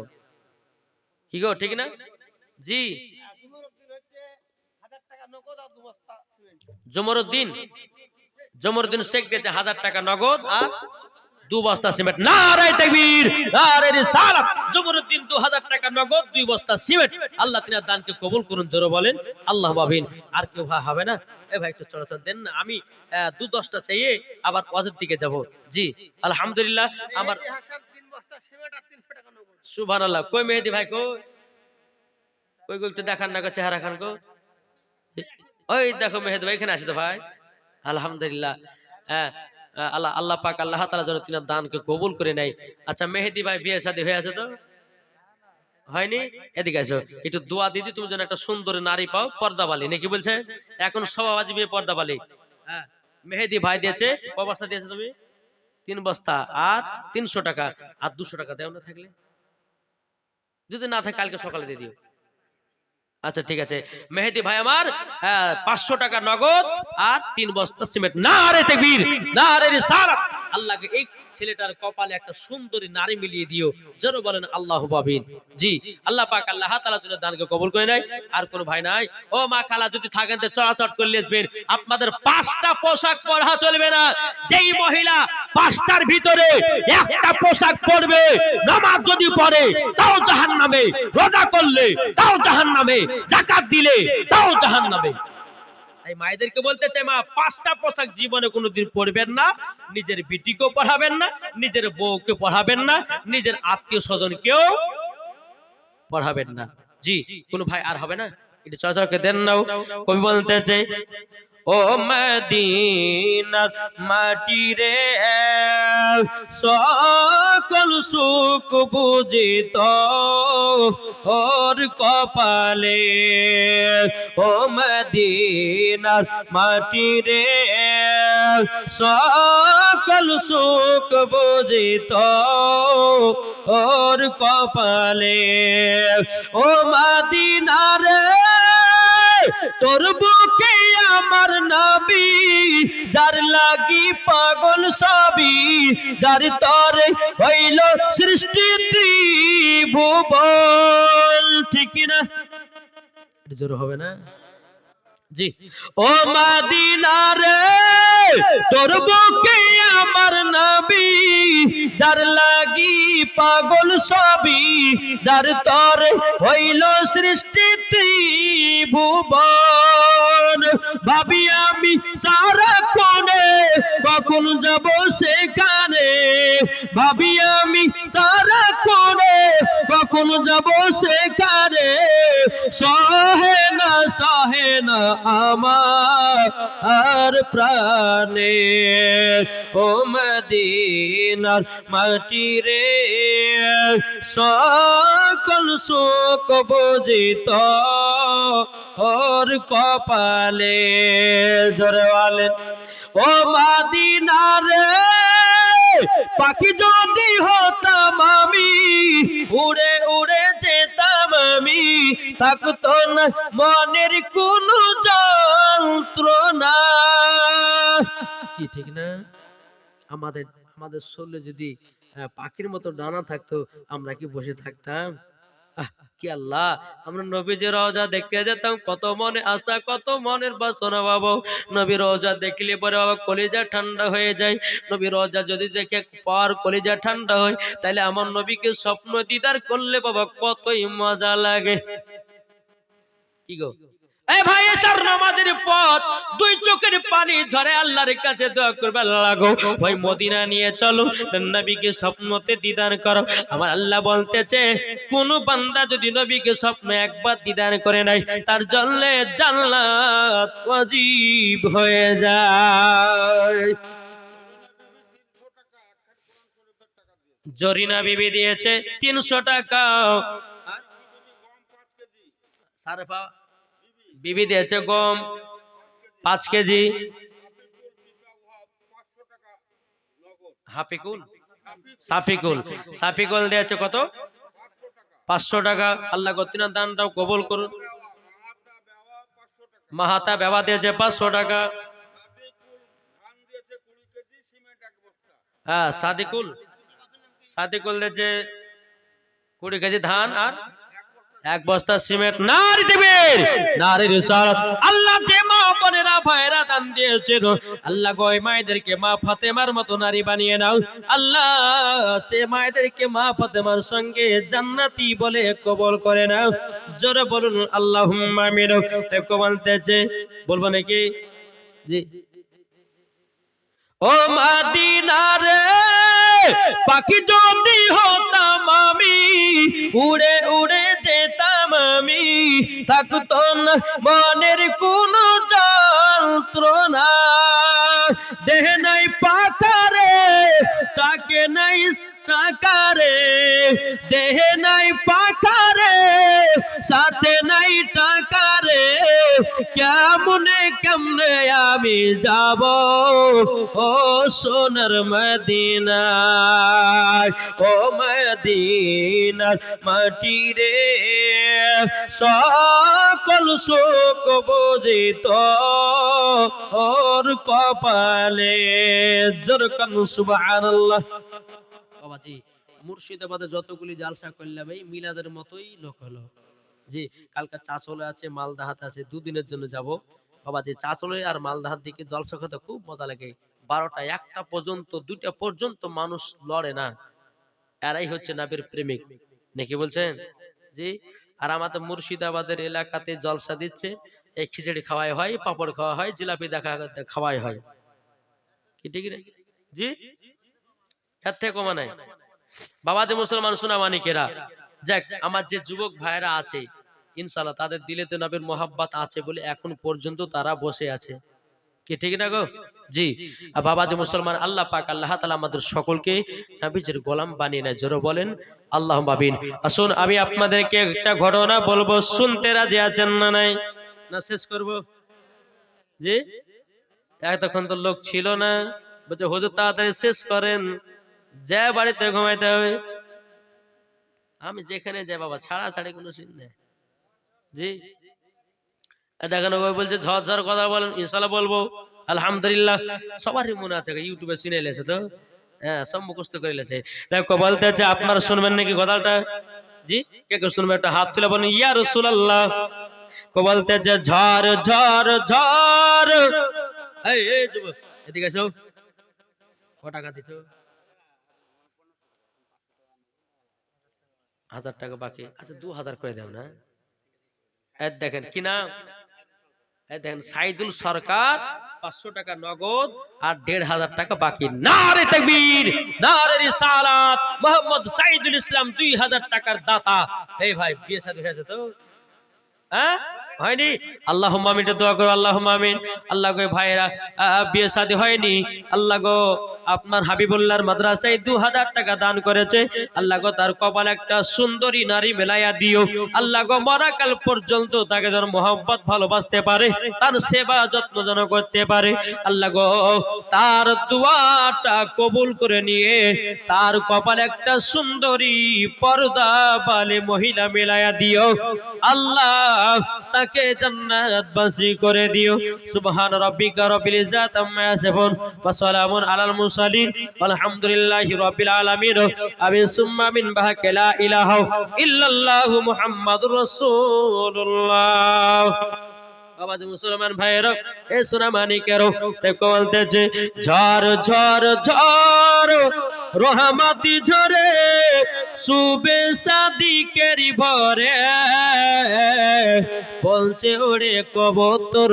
কি গো, ঠিক না? জি, জমরুদ্দিন, জমরুদ্দিন শেখ দিয়েছে 1000 টাকা নগদ আর 2 বস্তা সিমেন্ট। নারে তাকবীর, নারে রিসালাত। জমরুদ্দিন 2000 টাকা নগদ, 2 বস্তা সিমেন্ট। আল্লাহ তিনার দানকে কবুল করুন, জোরে বলেন আল্লাহুম্মা আমিন। আর কেউ হবে না? এ ভাই একটু চলাচল দেন না, আমি 2-10টা চাইয়ে আবার ওয়াজের দিকে যাব। জি আলহামদুলিল্লাহ। আমার সুবহানাল্লাহ। কই মেহেদি ভাই, কই কই একটু দেখান না, চেহারা খান কো। ওই দেখো মেহেদি ভাই এখানে আসে তো ভাই। আলহামদুলিল্লাহ। হ্যাঁ, আল্লাহ পাক আল্লাহ তাআলা যেন তিনার দানকে কবুল করে নেয়। আচ্ছা মেহেদি ভাই বিয়ে শাদী হয়ে আছে তো? হয়নি? এদিকে আসো, একটু দোয়া দিদি তুমি যেন একটা সুন্দর নারী পাও, পর্দাবালী নাকি বলছে এখন সবাবাজি বিয়ে পর্দাবালী। হ্যাঁ, মেহেদি ভাই দিয়েছে, ক বস্তা দিয়েছে তুমি? 3 বস্তা আর 300 টাকা। আর 200 টাকা দেও না থাকলে, যদি না থাকে কালকে সকালে দিয়ে দিও। আচ্ছা ঠিক আছে মেহেদি ভাই আমার 500 টাকা নগদ আর 3 বস্তা সিমেন্ট। নারে তাকবীর, নারে রিসালাত। আল্লাহকে এই ছেলেটার কপালে একটা সুন্দরী নারী মিলিয়ে দিও, জোরে বলেন আল্লাহুম্মা আমিন। জি, আল্লাহ পাক আল্লাহ তাআলা যেন দানকে কবুল করে নেয়। আর কোন ভাই নাই? ও মা খালা যদি থাকেন তো চড়াচড় করে আসবেন। আপনাদের 5টা পোশাক পরা চলবে না। যেই মহিলা 5টার ভিতরে একটা পোশাক পরবে, নামাজ যদি পড়ে তাও জাহান্নামে, রোজা করলে তাও জাহান্নামে, যাকাত দিলে তাও জাহান্নামে। তাই মায়েদেরকে বলতে চাই, মা 5টা পোশাক জীবনে কোনোদিন পরবেন না। নিজের বিটিকেও পড়াবেন না, নিজের বউকে পড়াবেন না, নিজের আত্মীয় স্বজনকেও পড়াবেন না। জি, কোন ভাই আর হবে না, এটা চর্চাকে দেন নাও। কবি বলতেছে, ও মদিনার মাটি রে, সকল সুখ বুঝিত ওর কপালে। ও মদিনার মাটি রে, সকল সুখ বুঝিত ওর কপালে। ও মদিনা রে, তোর বুকে আমার নবী, যার লাগি পাগল সবই, যার তরে হইল সৃষ্টি ত্রিভুবন। ঠিক না? জোর হবে না? জি। ও মদিনা রে, তোর বুকে আমার নবী, যার লাগি পাগল সবই, যার তরে হইল সৃষ্টি ত্রিভুবন। ভাবি আমি সারা কোণে কখন যাব সেখানে, ভাবি আমি সারা কোণে কখন যাব সেখানে। সহে না আমার প্রাণে। ও মদিনার মাটি রে, সকল সুখ বুঝিত ওর কপালে। জোরে বলেন, ও মদিনা রে, পাখি যদি হতাম আমি, উড়ে উড়ে যেতাম আমি, থাকতো না মনের কোনো যন্ত্রণা। কি ঠিক না? আমাদের আমাদের শরীরে যদি পাখির মতো ডানা থাকতো, আমরা কি বসে থাকতাম? কি আল্লাহ, আমরা নবীজির রওজা দেখতে যেতাম, কত মনে আশা, কত মনের বাসনা বাবা। নবীর রওজা দেখলে পরে বাবা কলিজা ঠান্ডা হয়ে যায়। নবীর রওজা যদি দেখে পর কলিজা ঠান্ডা হয়, তাহলে আমার নবীকে স্বপ্ন দিদার করলে বাবা কতই মজা লাগে। কি গো এ ভাই, এসার নামাজের পর দুই চোখের পানি ঝরে আল্লাহর কাছে দোয়া করবে, আল্লাহ গো ওই মদিনা নিয়ে চলো, নবীকে স্বপ্নতে দিদার করো। আমার আল্লাহ বলতেছে, কোন বান্দা যদি নবীকে স্বপ্ন একবার দিদার করে নাই, তার জন্য জান্নাত ওয়াজিব হয়ে যায়। জরিনা বিবি দিয়েছে 300 টাকা। সারেফা বিবি দিয়েছে গম 5 কেজি। সাফিকুল দিয়েছে কত? 500 টাকা। আল্লাহ গতিনা দানটাও কবুল করুন। মাহাতা বেবা দিয়েছে 500 টাকা। হ্যাঁ, সাদিকুল দিয়েছে 20 কেজি ধান আর 1 বস্তা সিমেন্ট। নারী দেবের নারীর রিসালাত। আল্লাহ যে মা বোনেরা ভাইরা দান দিয়েছেন, আল্লাহ গো ওই মায়েদেরকে মা ফাতেমার মতো নারী বানিয়ে নাও। আল্লাহ সে মায়েদেরকে মা ফাতেমার সঙ্গে জান্নাতি বলে কবুল করে নাও। জোরে বলুন আল্লাহুম্মা আমিন। দেখো বলতেছে, বলবো নাকি? জি। ও মদিনা রে, পাখি যদি হতাম আমি, উড়ে উড়ে যেতাম আমি, থাকতো না মনের কোনো যন্ত্রণা। দেহ নাই পাকারে, তাকে নাই টাকারে, দেহ নাই পাকারে, সাথে নাই টাকারে, কেমনে আমি যাব ও সোনার মদিনা। ও মদিনার মাটি রে, সকল সুখ বুঝিত ওর কপালে। জোরকান সুবহানাল্লাহ। বাবাজি, মুর্শিদাবাদে যতগুলি জালসা করলাম এই মিলাদের মতোই লোক হলো। জি, কালকে চাচলে আছে, মালদাহাত আছে, 2 দিনের জন্য যাব। বাবা যে চাচলে আর মালদাহার দিকে জলসা খেতে খুব মজা লাগে। 12টা 1টা পর্যন্ত 2টা পর্যন্ত মানুষ লড়ে না। এরাই হচ্ছে নবীর প্রেমিক, নাকি বলছেন? জি। আর আমাদের মুর্শিদাবাদের এলাকাতে জলসা দিচ্ছে, এই খিচুড়ি খাওয়াই হয়, পাপড় খাওয়া হয়, জিলাপি খাওয়াই হয়। কি ঠিক রে? জি। এর থেকে কমা নাই। বাবা যে মুসলমান সোনা মানিকেরা, যাক, আমার যে যুবক ভাইরা আছে ইনশাআল্লাহ তাদের দিলে তো নবীর মোহাব্বত আছে বলে এখন পর্যন্ত তারা বসে আছে, কি ঠিক না গো? জি। আর বাবা যে মুসলমান, আল্লাহ পাক আল্লাহ তাআলা আমাদের সকলকে নবীজির গোলাম বানিয়ে নেয়, জোরে বলেন আল্লাহুম্মা আমিন। আসুন আমি আপনাদেরকে একটা ঘটনা বলবো, শুনতে রাজি আছেন না নাই? না শেষ করব? জি। এতক্ষণ তো লোক ছিল না, বলছে হুজুর তাড়াতাড়ি শেষ করেন, যে বাড়িতে ঘুমাইতে হবে। আমি যেখানে যাই বাবা ছাড়াছাড়ি কোনো সিন নেই। জি। দেখেন ওই বলছে ঝড় ঝড় কথা বলেন, ইনশাআল্লাহ বলবো আলহামদুলিল্লাহ। সবারই মনে আছে, ইউটিউবে শুনে এলেছে তো, হ্যাঁ সব মুখস্থ করে এলেছে। দেখো বলতে আছে আপনারা শুনবেন নাকি কথাটা? জি, কে কে শুনবে একটা হাত তুলে বলেন ইয়া রাসূলুল্লাহ। কো বলতে আছে ঝড় ঝড় ঝড়। এই যুবক এদিকে এসো, ক টাকা দিছো? 1000 টাকা বাকি, আচ্ছা 2000 করে দাও না। এই দেখেন কি নাম, এই দেখেন সাইদুল সরকার 500 টাকা নগদ আর 1500 টাকা বাকি। নারে তাকবীর, নারে রিসালাত, মোহাম্মদ সাইদুল ইসলাম 2000 টাকার দাতা। এই ভাই বিয়ে শাদী হয়েছে তো? হ্যাঁ হয়নি? আল্লাহুম্মা আমিন দোয়া করো, আল্লাহুম্মা আমিন। আল্লাহ গো ভাইরা বিয়ে শাদী হয়নি, আল্লাহ গো আপনার হাবিবুল্লাহর মাদ্রাসায় 2000 টাকা দান করেছে, আল্লাহ গো তার কপালে একটা সুন্দরী নারী মেলাইয়া দিও। আল্লাহ গো মরাকাল পর্যন্ত তাকে যেন মোহাব্বত ভালোবাসতে পারে, তার সেবা যত্ন যেন করতে পারে। আল্লাহ গো তার দোয়াটা কবুল করে নিয়ে তার কপালে একটা সুন্দরী পর্দা বালে মহিলা মেলাইয়া দিও। আল্লাহ তাকে জান্নাতবাসী করে দিও। সুবহান রাব্বিকা রাব্বিল ইজ্জাতি আম্মা ইয়াসিফুন ওয়া সালামুন আলাল মুরসালিন আলহামদুলিল্লাহি রাব্বিল আলামিন। আমিন সুম্মা আমিন। বাহাকা লা ইলাহা ইল্লাল্লাহু মুহাম্মাদুর রাসূলুল্লাহ। বাবা মুসলমান ভাইয়েরা, এ সোনা মানিকেরও দেখো বলতেছে ঝড় ঝড় ঝড় রহমতি ঝরে সুবে সাদিকের ভরে, বলছে ওরে কবুতর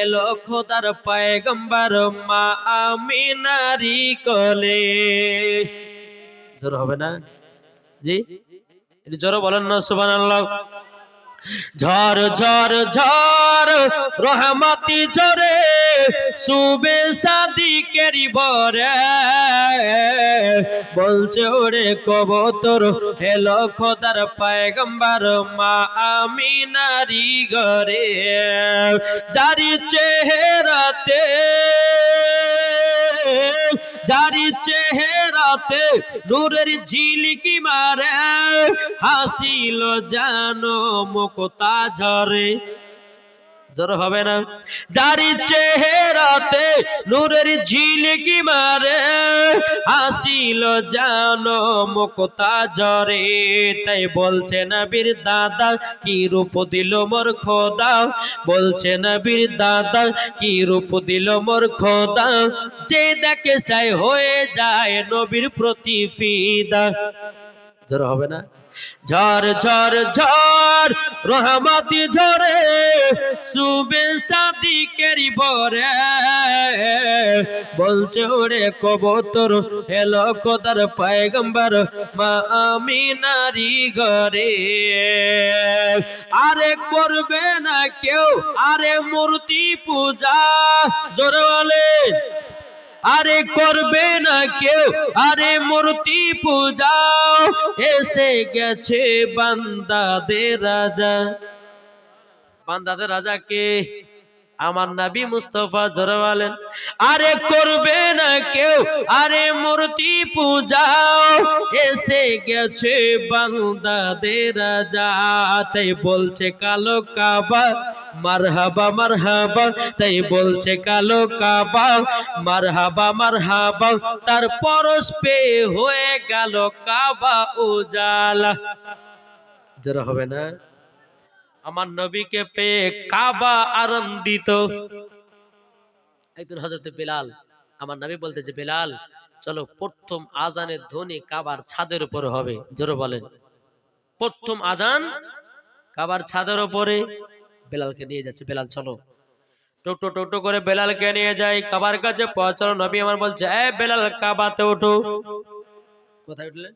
এলো খোদার পয়গম্বর মা আমিনারি কোলে। জোর হবে না? জি, এটা জোরে বলেন না সুবহানাল্লাহ। ঝড় ঝড় ঝড় রহমতি ঝরে সুবে সাদিকের ভরে, বলছে ওরে কবুতর এলো খোদার পয়গম্বর মা আমিনারি ঘরে। জারি চেহারাতে, জারি চেহারাতে নূরের ঝিলিকি মারে, হাসিল জানো মুক্তা ঝরে। জোর হবে না? জারি চেহারাতে নূরের ঝিলিকি মারে, হাসিল জানো মুক্তা ঝরে। তাই বলছে নবীর দাদা কি রূপ দিল মোর খোদা, বলছে নবীর দাদা কি রূপ দিল মোর খোদা, যে দেখে চাই হয়ে যায় নবীর প্রতি ফিদা। জোর হবে না? ঝড় ঝড় ঝড় রহমতি ঝরে সুবে সাদিকের ভরে, বলছে ওরে কবুতর এলো খোদার পয়গম্বর মা আমিনারি ঘরে। আরে করবে না কেউ আরে মূর্তি পূজা, জোরে বলে আরে করবে না কেউ আরে মূর্তি পূজা, এসে গেছে বান্দাদের রাজা। বান্দাদের রাজা কে? আমার নবী মুস্তাফা। জোরে বলেন আরে করবে না কেউ আরে মূর্তি পূজা, এসে গেছে বান্দাদের রাজা। তাই বলছে কালো কাবা মারহাবা মারহাবা, তাই বলছে কালো কাবা মারহাবা মারহাবা, তার পরশ পেয়ে হয়ে গেল কাবা উজালা। যারা হবে না? আমার নবীকে পেয়ে কাবা আনন্দিত। একদিন হযরত বেলাল, আমার নবী বলতেছে বেলাল চলো প্রথম আজানের ধ্বনি কাবার ছাদের উপরে হবে। জোরে বলেন প্রথম আজান কাবার ছাদের উপরে। বেলালকে নিয়ে যাচ্ছে, বেলাল চলো। টোটো টোটো করে বেলালকে নিয়ে যায় কাবার কাছে পৌঁছালো। নবী আমার বলছে এ বেলাল কাবাতে ওঠো। কোথায় উঠলেন?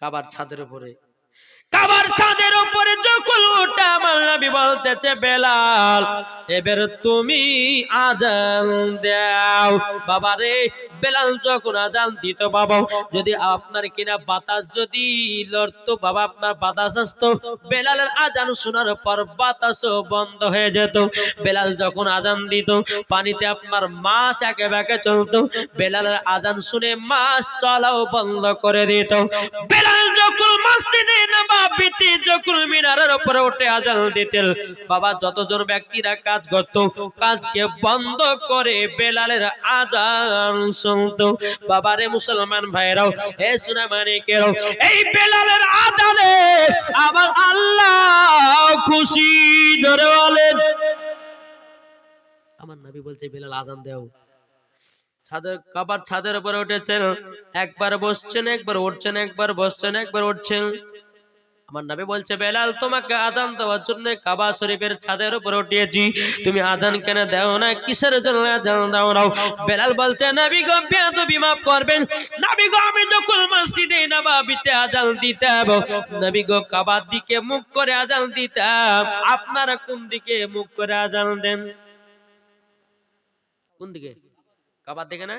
কাবার ছাদের উপরে, কাবার ছাদের উপরে যখন ওটা আমার নবী বলতেছে বেলাল এবার তুমি আজান দাও। বাবা রে, বেলাল যখন আজান দিত বাবা, যদি আপনার কিনা বাতাস যদি লড়তো বাবা, আপনার বাতাস আসতো, বেলালের আজান শোনার পর বাতাসও বন্ধ হয়ে যেত। বেলাল যখন আজান দিত পানিতে আপনার মাছ একে বেঁকে চলতো, বেলালের আজান শুনে মাছ চলাও বন্ধ করে দিত। বেলাল যখন মসজিদে নববীতে যখন মিনারের উপরে উঠে আজান দিতেন বাবা, যতজন ব্যক্তিরা কাজ করত কাজকে বন্ধ করে বেলালের আজান শুনতো। বাবারে মুসলমান ভাইরাও, হে সুনামানিকেরও, এই বেলালের আজানে আমার আল্লাহ খুশি। ধরে বলেন, আমার নবী বলছে বেলাল আজান দাও। ছাদের, কাবার ছাদের উপরে উঠেছেন, একবার বসছেন, একবার উঠছেন, একবার বসছেন, একবার উঠছেন। আমার নবী বলছে বেলাল তোমাকে আজান দেওয়ার জন্য কাবা শরীফের ছাদের উপরে উঠিয়েছি, তুমি আজান কেন দাও না, কিসের জন্য আজান দাও না? বেলাল বলছে নবী গো বেয়াদবি মাফ করবেন, নবী গো আমি যখন মসজিদে নববীতে আজান দিতাম নবী গো কাবার দিকে মুখ করে আজান দিতাম, আপনারা কোন দিকে মুখ করে আজান দেন? কোন দিকে? কাবার দিকে না?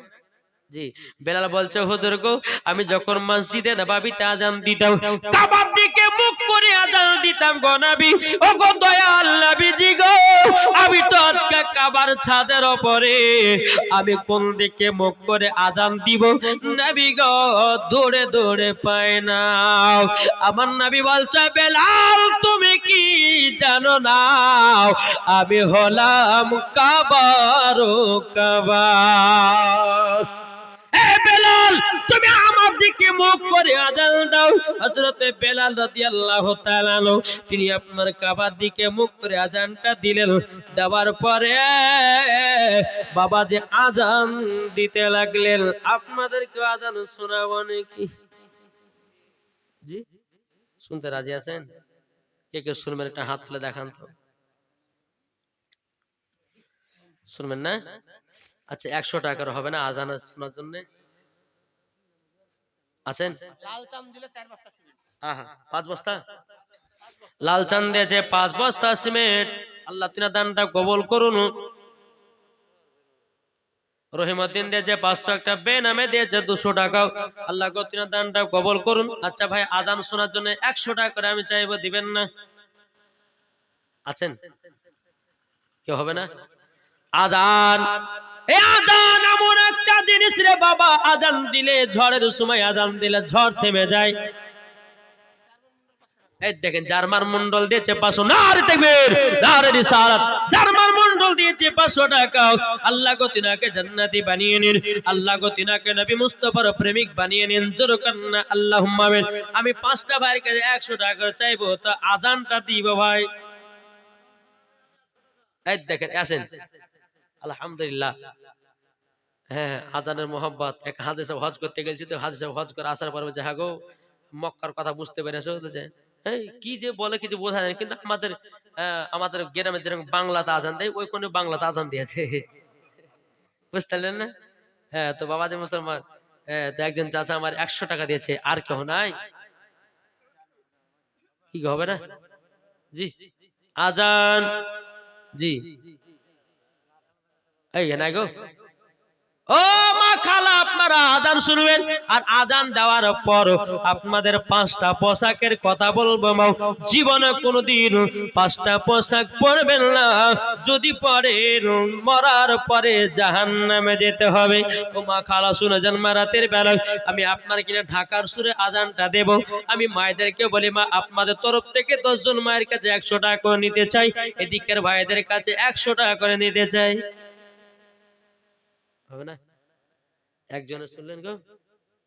জি। বেলাল বলছে হুজুর গো আমি যখন মসজিদে নববীতে আজান দিতাম কাবার দিকে মুখ করে আজান দিতাম গো নবী। ও গো দয়াল নবীজি গো, আমি তো আজকে কাবার ছাদের উপরে, আমি কোন দিকে মুখ করে আজান দিব নবী গো দৌড়ে দৌড়ে পায় না। আমার নবী বলছে বেলাল তুমি কি জানো না আমি হলাম কাবার কাবা। বেলাল তুমি আমার দিকে মুখ করে আজান দাও। হযরতে বেলাল রাদিয়াল্লাহু তাআলা আনহু তিনি আপনার কাবার দিকে মুখ করে আজানটা দিলেন। দেওয়ার পরে বাবা যে আজান দিতে লাগলেন, আপনাদেরকে আজান শোনাবো নাকি? জি, শুনতে রাজি আছেন? কে কে শুনবেন একটা হাত তুলে দেখান তো। শুনবেন না? আচ্ছা 100 টাকার হবে না আজান শোনার জন্য? আছেন? লাল চাঁদ দিলে 4 বস্তা সিমেন্ট। হ্যাঁ 5 বস্তা লাল চাঁদ দিয়েছে, 5 বস্তা সিমেন্ট। আল্লাহ তিনার দানটা কবুল করুন। রহিমউদ্দিন দিয়েছে 500, একটা বেনামে দিয়েছে 200 টাকা। আল্লাহ গো তিনার দানটা কবুল করুন। আচ্ছা ভাই আজান শোনার জন্য 100 টাকা করে আমি চাইবো, দিবেন না? আছেন? কেউ হবে না? আজান, এই আজান এমন একটা জিনিস রে বাবা, আজান দিলে ঝড়ের সময় আজান দিলে ঝড় থেমে যায়। এই দেখেন জার্মান মন্ডল দিয়েছে 500, নারে তাকবীর, নারে রিসালাত, জার্মান মন্ডল দিয়েছে 500 টাকা। আল্লাহ গো তিনাকে জান্নাতি বানিয়ে নিন, আল্লাহ গো তিনাকে নবী মুস্তাফার প্রেমিক বানিয়ে নিন। জোরে কান্না আল্লাহুম্মা আমিন। আমি 5টা ভাইয়ের কাছে 100 টাকা করে চাইবো, তো আজানটা দিব ভাই। এই দেখেন আসেন, আলহামদুলিল্লাহ। হ্যাঁ আজানের মোহাব্বত। এক হাজি সাহেব হজ করতে গেছি, তো হাজি সাহেব হজ করে আসার পর বলছে হ্যাঁ গো মক্কার কথা বুঝতে পেরেছো? এই কি যে বলে কিছু বোঝা যায় না, কিন্তু আমাদের গ্রামে যেরকম বাংলাতে আজান দেয় ওই কোন বাংলাতে আজান দিয়েছে, বুঝতে পারলেন না? হ্যাঁ তো বাবা যে মুসলমান, তো একজন চাচা আমার 100 টাকা দিয়েছে, আর কেউ নাই? কি হবে না? জি আজান, জি এই নাই গো। ও মা খালা আপনারা আজান শুনবেন, আর আজান দেওয়ার পর আপনাদের 5টা পোশাকের কথা বলবো। জীবনে কোনোদিন 5টা পোশাক পরবেন না, যদি পরেন মরার পরে জাহান্নামে যেতে হবে। ও মা খালা শুনে যান, মা রাতের বেলা আমি আপনার কিনা ঢাকার সুরে আজানটা দেব। আমি মায়েদেরকে বলি মা আপনাদের তরফ থেকে 10 জন মায়ের কাছে 100 টাকা করে নিতে চাই, এদিকের ভাইদের কাছে 100 টাকা করে নিতে চাই। হবে না? একজনে শুনলেন গো?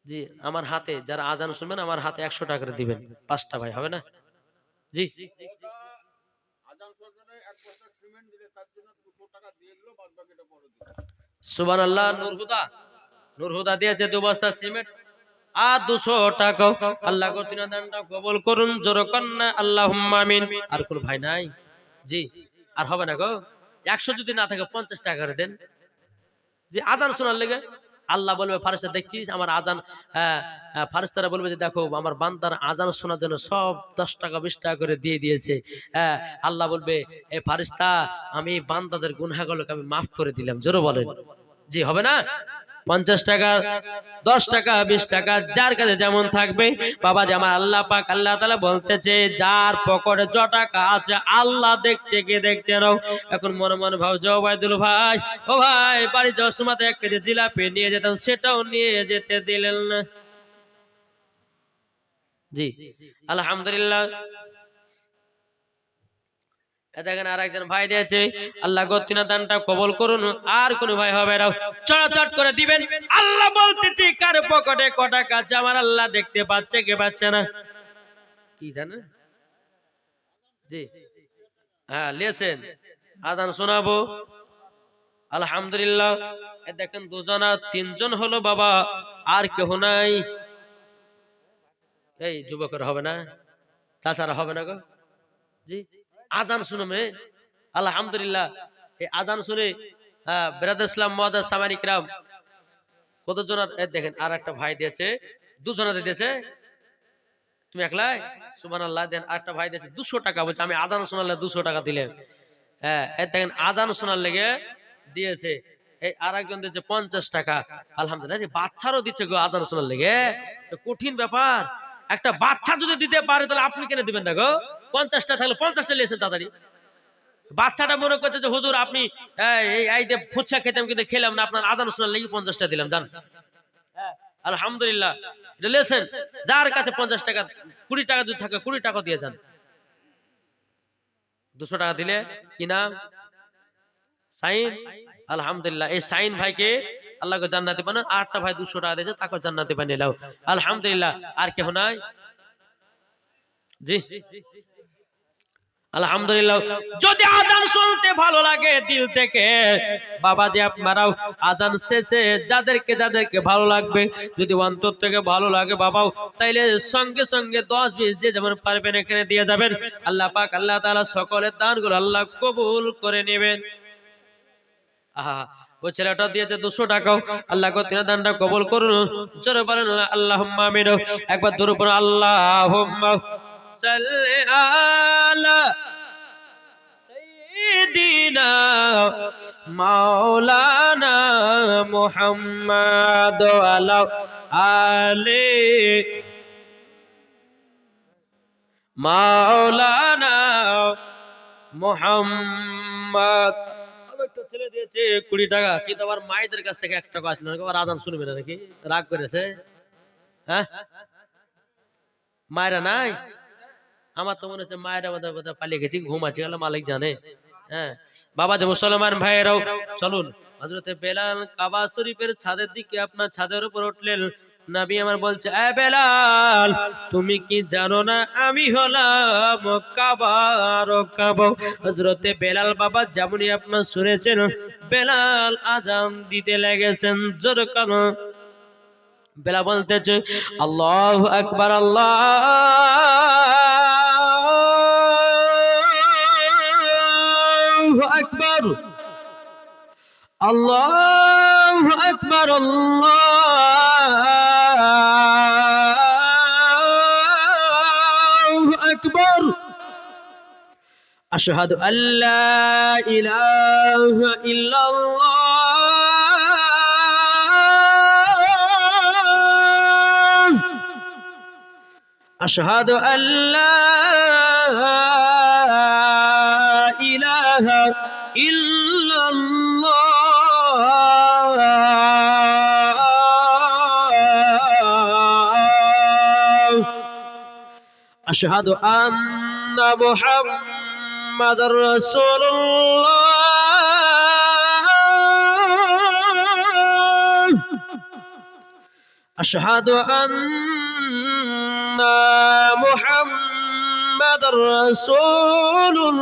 জি আমার হাতে যারা আজান শুনবেন আমার হাতে 100 টাকা করে দিবেন, 5টা ভাই। হবে না? জি সুবহানাল্লাহ। নূর হুদা দিয়েছে 2 বস্তা সিমেন্ট আর 200 টাকা। আল্লাহ গো তিনার দানটা কবুল করুন। জোরে কন্না আল্লাহুম্মা আমিন। আর কোন ভাই নাই? জি আর হবে না গো। 100 যদি না থাকে 50 টাকা করে দেন, জি আজান শোনার লেগে। আল্লাহ বলবে ফারেস্তা দেখছিস আমার আজান, ফারেস্তারা বলবে যে দেখো আমার বান্দার আজান শোনার জন্য সব 10 টাকা 20 টাকা করে দিয়ে দিয়েছে। হ্যাঁ, আল্লাহ বলবে এ ফারেস্তা আমি বান্দাদের গুনাহগুলোকে আমি মাফ করে দিলাম। জোরে বলেন জি, হবে না? 50 টাকা 10 টাকা 20 টাকা যার কাছে যেমন থাকবে বাবা যে আমার আল্লাহ পাক আল্লাহ তাআলা বলতেছে যার পকেটে য টাকা আছে আল্লাহ দেখছে, কে দেখছে না। এখন মনে মনে ভাবছো ওবাইদুল ভাই, ও ভাই বাড়ি যাওয়ার সময় 1 কেজি জিলাপি নিয়ে যেতাম, সেটাও নিয়ে যেতে দিলেন না। জি আলহামদুলিল্লাহ। দেখেন আর একজন ভাই দিয়েছে, আল্লাহ গতিনা দানটা কবুল করুন। আর কোন ভাই হবে না, চটাচট করে দিবেন। আল্লাহ বলতেছে কার পকেটে ক টাকা আছে আমার আল্লাহ দেখতে পাচ্ছে, কে পাচ্ছে না? কি জানেন? জি হ্যাঁ লিয়েছেন, আজান শোনাবো আলহামদুলিল্লাহ। দেখেন দুজনা তিনজন হলো বাবা, আর কেউ নাই। এই যুবকের হবে না, তাছাড়া হবে না গো। জি আজান শুনবে আলহামদুলিল্লাহ। এই আজান শুনে বিরাদর ইসলাম মুআদ্দাস সামানী কিরাম কতজন, দেখেন আর একটা ভাই দিয়েছে, দুজনাতে দিয়েছে। তুমি একলাই সুবহানাল্লাহ। দেন আরেকটা ভাই দিয়েছে 200 টাকা, বলছে আমি আজান শোনালে 200 টাকা দিলেন। হ্যাঁ দেখেন আজান শোনার লেগে দিয়েছে। এই আরেকজন দিয়েছে 50 টাকা। আলহামদুলিল্লাহ। বাচ্চারও দিচ্ছে গো আজান শোনার লেগে, কঠিন ব্যাপার। একটা বাচ্চা যদি দিতে পারে তাহলে আপনি কেন দিবেন না গো? 50টা থাকলে 50টা লিয়েছেন তাড়াতাড়ি। বাচ্চাটা মনে করছে যে হুজুর আপনি এই যে ফুচকা খেতাম কিন্তু খেলাম না, আপনার আজান শোনার লেগে 50টা দিলাম জান। আলহামদুলিল্লাহ এটা লিয়েছেন। যার কাছে 50 টাকা 20 টাকা যদি থাকে 20 টাকা দিয়ে যান। 200 টাকা দিলে কি নাম? সাইন। আলহামদুলিল্লাহ এই সাইন ভাইকে আল্লাহকে জান্নাতে বানান। আরেকটা ভাই 200 টাকা দিয়েছে, তাকে জান্নাতে বানিয়ে দাও আলহামদুলিল্লাহ। আর কেউ নাই? জি আলহামদুলিল্লাহ। যদি আজান শুনতে ভালো লাগে দিল থেকে বাবা যে আপনারাও আজান শেষে যাদেরকে যাদেরকে ভালো লাগবে যদি অন্তর থেকে ভালো লাগে বাবাও, তাইলে সঙ্গে সঙ্গে 10-20 যে যেমন পারবেন এখানে দিয়ে যাবেন। আল্লাহ পাক আল্লাহ তাআলা সকলের দানগুলো আল্লাহ কবুল করে নেবেন। আহা ওই ছেলেটা দিয়েছে 200 টাকাও, আল্লাহ তিন দানটা কবুল করুন। জোরে বলেন আল্লাহুম্মা আমিন। একবার দূর পড়ো আল্লাহুম্মা সাল্লি আলা সাইয়্যিদিনা মাওলানা মুহাম্মাদ ওয়া আলা আলি মাওলানা মুহাম্মদ। একটা ছেলে দিয়েছে 20 টাকা, কিন্তু আবার মায়েদের কাছ থেকে 1 টাকা আসলো না, আবার আজান শুনবে না নাকি? রাগ করেছে? হ্যাঁ মায়েরা নাই? আমার তো মনে হচ্ছে মায়েরা আমাদের বোধহয় পালিয়ে গেছি, ঘুম আছে গেল মালিক জানে। হ্যাঁ বাবা যে মুসলমান ভাইয়েরাও চলুন, হযরতে বেলাল কাবা শরীফের ছাদের দিকে আপনার ছাদের উপর উঠলেন। নবী আমার বলছে এ বেলাল তুমি কি জানো না আমি হলাম কাবার কাবা। হযরতে বেলাল বাবা যেমনই আপনার শুনেছেন বেলাল আজান দিতে লেগেছেন। জোরে কানো বেলা বলতেছে আল্লাহু আকবার আল্লাহু আকবার আল্লাহু আকবার আল্লাহু আকবার আশহাদু আল্লা ইলাহা ইল্লাল্লাহ আশহাদু আল্লা ইলাহা ইল্লাল্লাহ আশহাদু আন্না মুহাম্মাদার রাসূলুল্লাহ আশহাদু আন্না মুহাম্মাদার রাসূলুল্লাহ।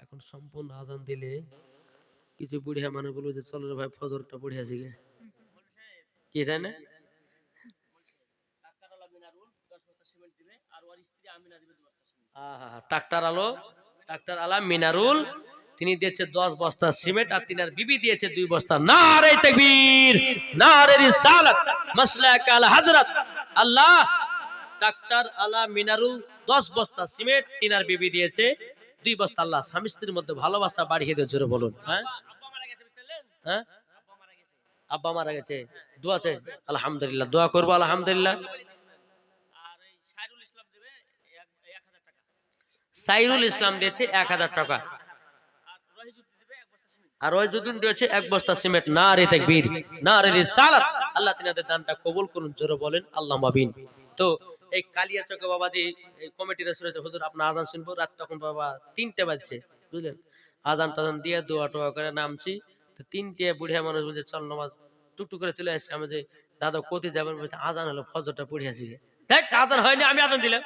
এখন সম্পূর্ণ আজান দিলে কিছু বুড়িয়া মানুষ বলবে যে চলো রে ভাই ফজরটা পড়ে আসি গে, কি তাই না? ট্রাক্টর আলো ডাক্তার আলা মিনারুল তিনি দিয়েছে 10 বস্তা সিমেন্ট আর তিনার বিবি দিয়েছে 2 বস্তা। নারে তাকবীর, নারে রিসালাত, মাসলাক আল হযরত। আল্লাহ ডাক্তার আলা মিনারুল 10 বস্তা সিমেন্ট, তিনার বিবি দিয়েছে 2 বস্তা। আল্লাহ স্বামী স্ত্রীর মধ্যে ভালোবাসা বাড়িয়ে দিয়ে জোরে বলুন। হ্যাঁ হ্যাঁ, আব্বা মারা গেছে, দোয়া চাই আলহামদুলিল্লাহ, দোয়া করবো আলহামদুলিল্লাহ। সাইরুল ইসলাম দিয়েছে 1000 টাকা, আর ওয়াইজুদ্দিন দিয়েছে 1 বস্তা সিমেন্ট। নারে তাকবীর, নারে রিসালাত। আল্লাহ তিনাদের দানটা কবুল করুন, জোরে বলেন আল্লাহুম্মা আমিন। তো এই কালিয়াচকে বাবাজি এই কমিটির শুনেছে হুজুর আপনার আজান শুনবো, রাত তখন বাবা 3টে বাজছে, বুঝলেন। আজান টাজান দিয়ে দোয়া টোয়া করে নামছি, তো 3টে বুড়িয়া মানুষ বলছে চল নামাজ, টুকটুক করে চলে আসছে। আমি যে দাদা কোথায় যাবেন, বলছে আজান হলো, ফজরটা পড়ে আছি। দেখ আজান হয়নি, আমি আজান দিলাম,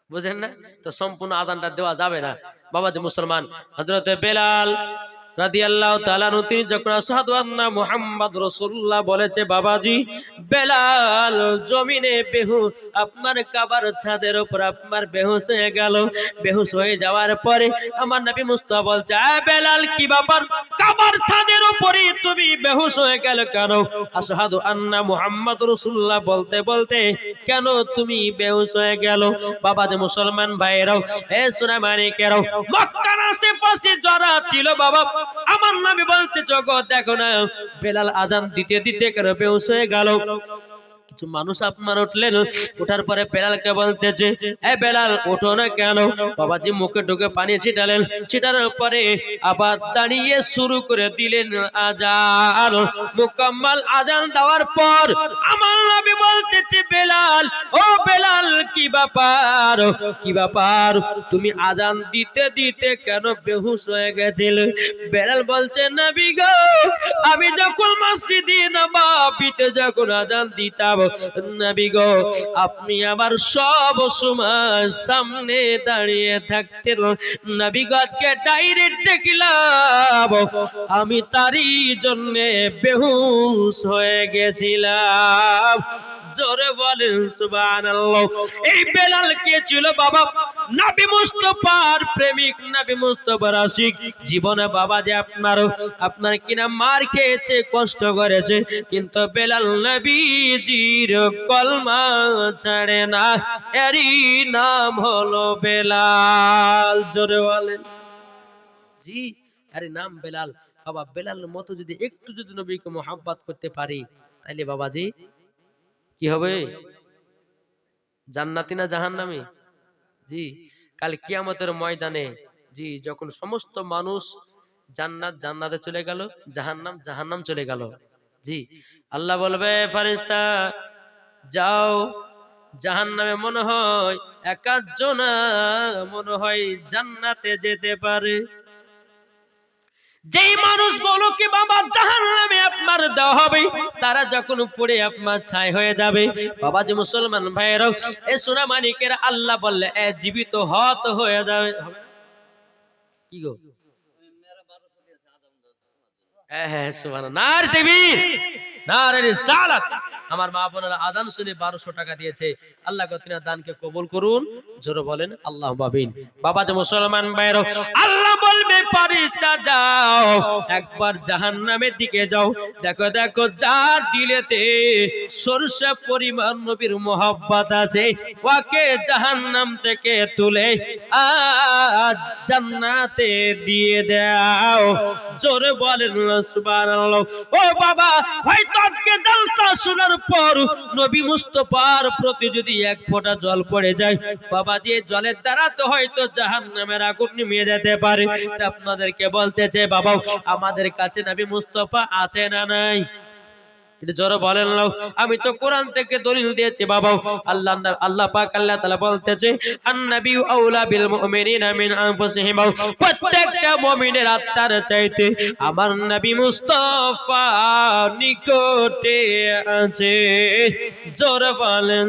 বুঝেন না? তো সম্পূর্ণ আজানটা দেওয়া যাবে না বাবাজি মুসলমান। হযরত বেলাল রাদিয়াল্লাহু তাআলা আনহু তিনি যখন আশহাদু আন্না মুহাম্মদ রাসূলুল্লাহ বলেছে, বাবাজি বেলাল জমিনে আপনার কাবার ছাদের উপর আপনার বেহুশ হয়ে গেল। বেহুশ হয়ে যাওয়ার পরে আমার নবী মুস্তাফা বলছে, এ বেলাল কি ব্যাপার, কাবার ছাদের উপরে তুমি বেহুশ হয়ে গেল কেন? আশহাদু আন্না মুহাম্মদ রাসূলুল্লাহ বলতে বলতে কেন তুমি বেহুশ হয়ে গেল? বাবাজি মুসলমান ভাইরাও, এ সোনা মানিকেরাও, মক্কার আশেপাশে যারা ছিল বাবা, আমার নবী বলতে জগৎ দেখো না বেলাল আজান দিতে দিতে কেন বেহুশ হয়ে গেল। কিছু মানুষ আপনার উঠলেন, ওঠার পরে বেলালকে বলতেছে, এ বেলাল ওঠো না কেন? বাবাজি মুখে ঢুকে পানি ছিটালেন, ছিটানোর পরে আবার দাঁড়িয়ে শুরু করে দিলেন আজান। মুকাম্মাল আজান দেওয়ার পর আমার নবী বলতেছে, বেলাল ও বেলাল কি ব্যাপার, কি ব্যাপার, তুমি আজান দিতে দিতে কেন বেহুশ হয়ে গেছিলে? বেলাল বলছে, নবী গো আমি যখন মসজিদে নববীতে যখন আজান দিতাম, নবী গো আপনি আমার সব সময় সামনে দাঁড়িয়ে থাকতেন। নবী গো আজকে ডাইরেক্ট দেখলাম, আমি তারই জন্য বেহুশ হয়ে গেছিলাম। জোরে বলেন সুবহানাল্লাহ। এই বেলাল কে ছিল বাবা? নবী মুস্তাফার প্রেমিক, নবী মুস্তাফার আশিক। জীবনে বাবা যে আপনার কিনা মার খেয়েছে, কষ্ট করেছে, কিন্তু বেলাল নবীজির কলমা ছাড়ে না, এরই নাম হলো বেলাল। জোরে বলেন জি, আরে নাম বেলাল। বাবা বেলালের মতো যদি একটু যদি নবীকে মোহাব্বত করতে পারি, তাইলে বাবাজি কি হবে? জান্নাতি না জাহান্নামী? জি, কাল কিয়ামতের ময়দানে জি যখন সমস্ত মানুষ জান্নাত জান্নাতে চলে গেল, জাহান্নাম জাহান্নাম চলে গেল, জি আল্লাহ বলবে ফেরেশতা যাও জাহান্নামে, মনে হয় একাজন মনে হয় জান্নাতে যেতে পারে। যেই মানুষগুলোকে বাবা জাহান্নামে আপনার দেওয়া হবে, তারা যখন পড়ে আপনার ছাই হয়ে যাবে। বাবা যে মুসলমান ভাইয়েরা, এ সোনা মানিকের আল্লাহ বললে এ জীবিত হত হয়ে যাবে। কি গো হ্যাঁ সুবহানাল্লাহ, নারে তাকবীর, নারে রিসালাত। আমার মা বোনেরা আযান শুনে 1200 টাকা দিয়েছে। আল্লাহ গতিনা দানকে কবুল করুন, জোরে বলেন আল্লাহুম্মা আমিন। বাবা যে মুসলমান ভাইরা, আল্লাহ বলবে ফেরেশতা যাও একবার জাহান্নামের দিকে যাও, দেখো দেখো যার দিলেতে সরষে পরিমাণ নবীর মোহাব্বত আছে, ওকে জাহান্নাম থেকে তুলে আজ জান্নাতে দিয়ে দাও। জোরে বলেন সুবহানাল্লাহ। ও বাবা হয়তো আজকে জালসা শোনার পর নবী মুস্তাফার প্রতি যদি এক ফোঁটা জল পড়ে যায়, বাবা যে জলের দ্বারা তো হয়তো জাহান্নামের আগুন নিভিয়ে যেতে পারে। আপনাদেরকে বলতেছে বাবা আমাদের কাছে নবী মুস্তাফা আছে না নাই? জোরে বলেন না। আমি তো কোরআন থেকে দলিল দিয়েছি বাবা। আল্লাহ পাক আল্লাহ তাআলা বলতেছে আন-নাবিয়্যু আউলা বিল মুমিনিনা মিন আনফুসিহিম, প্রত্যেকটা মুমিনের আত্মার চাইতে আমার নবী মুস্তাফা নিকটে আছে। জোরে বলেন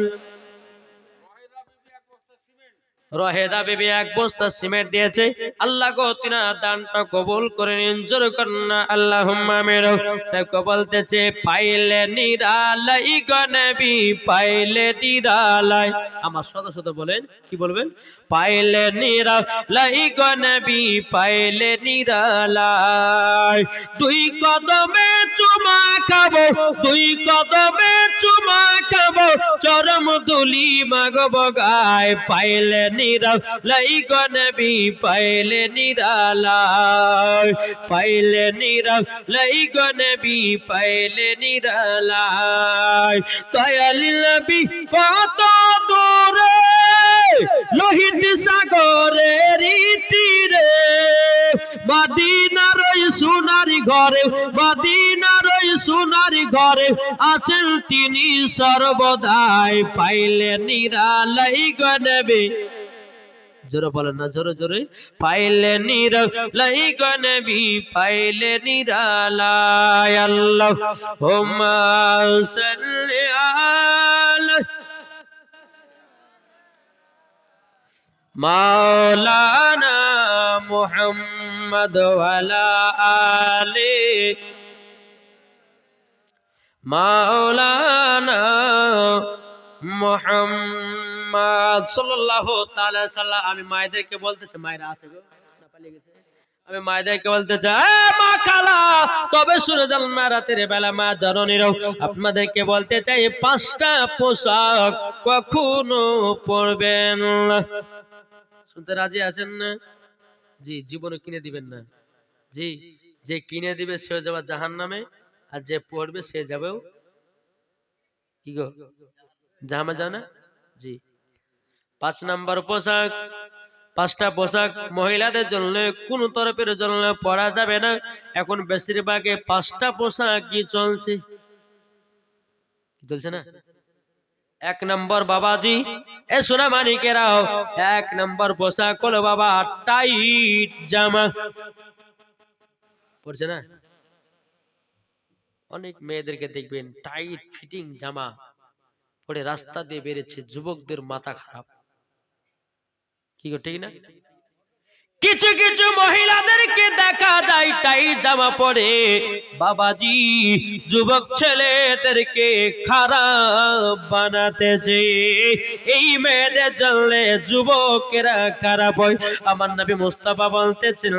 রহেদা বিবি এক বস্তা সিমেন্ট দিয়েছে। আল্লাহ গো তিনার দানটা কবুল করে নিন, জোরে করুন না আল্লাহুম্মা আমিন। তাই বলতেছে পাইলে নিরালাই গো নবী, পাইলে নিরালাই। আমার সাথে সাথে বলেন, কি বলবেন? পাইলে নিরালাই গো নবী, পাইলে নিরালাই। দুই কদমে চুমা খাবো, দুই কদমে চুমা খাবো, চরম দুলি মাগব গায়। পাইলে নিরালাই গো নবী, পাইলে নিরালাই, পাইলে নিরালাই গো নবী, পাইলে নিরালাই। দয়াল নবী কত দূরে, লোহিত সাগরের তীরে, মদিনার ওই সোনারি ঘরে, মদিনার ওই সোনারি ঘরে আছেন তিনি সর্বদাই। পাইলে নিরালাই গো নবী, জোরে বলেন না, জোরে জোরে। পাইলে নিরালাই গো নবী, পাইলে নিরালাই। আল্লাহুম্মা সাল্লি আলা মাওলানা মুহাম্মদ ওয়ালা আলি মাওলানা মুহাম্মদ সাল্লাল্লাহু তাআলা সাল্লাম। আমি মায়েদেরকে বলতে চাই, মায়েরা আছে গো না পালিয়ে গেছে? আমি মায়েদেরকে বলতে চাই, মা খালা, তবে শুনে যান মা, রাতের বেলা মা জননীরাও আপনাদেরকে বলতে চাই, 5টা পোশাক কখনো পরবেন না। শুনতে রাজি আছেন না? জি, জীবনে কিনে দিবেন না। জি, যে কিনে দিবে সে যাবে জাহান্নামে, আর যে পড়বে সে যাবেও কি গো জাহান্নামে, জানা? জি। 5 নাম্বার পোশাক, 5টা পোশাক মহিলাদের জন্য কোন তরফের জন্য পরা যাবে না। এখন বেশিরভাগে 5টা পোশাক কি চলছে, চলছে না? 1 নম্বর বাবাজি, এ সোনা মানিকেরাও, 1 নম্বর পোশাক হলো বাবা টাইট জামা। পড়ছে না? অনেক মেয়েদেরকে দেখবেন টাইট ফিটিং জামা পরে রাস্তা দিয়ে বেরিয়েছে, যুবকদের মাথা খারাপ। কি গো, ঠিক না? কিছু কিছু মহিলাদেরকে দেখা যায় টাইট জামা পরে বাবাজি যুবক ছেলেদেরকে খারাপ বানাতেছে। এই মেয়েদের জন্য যুবকেরা খারাপ হয়। আমার নবী মুস্তাফা বলতেছেন,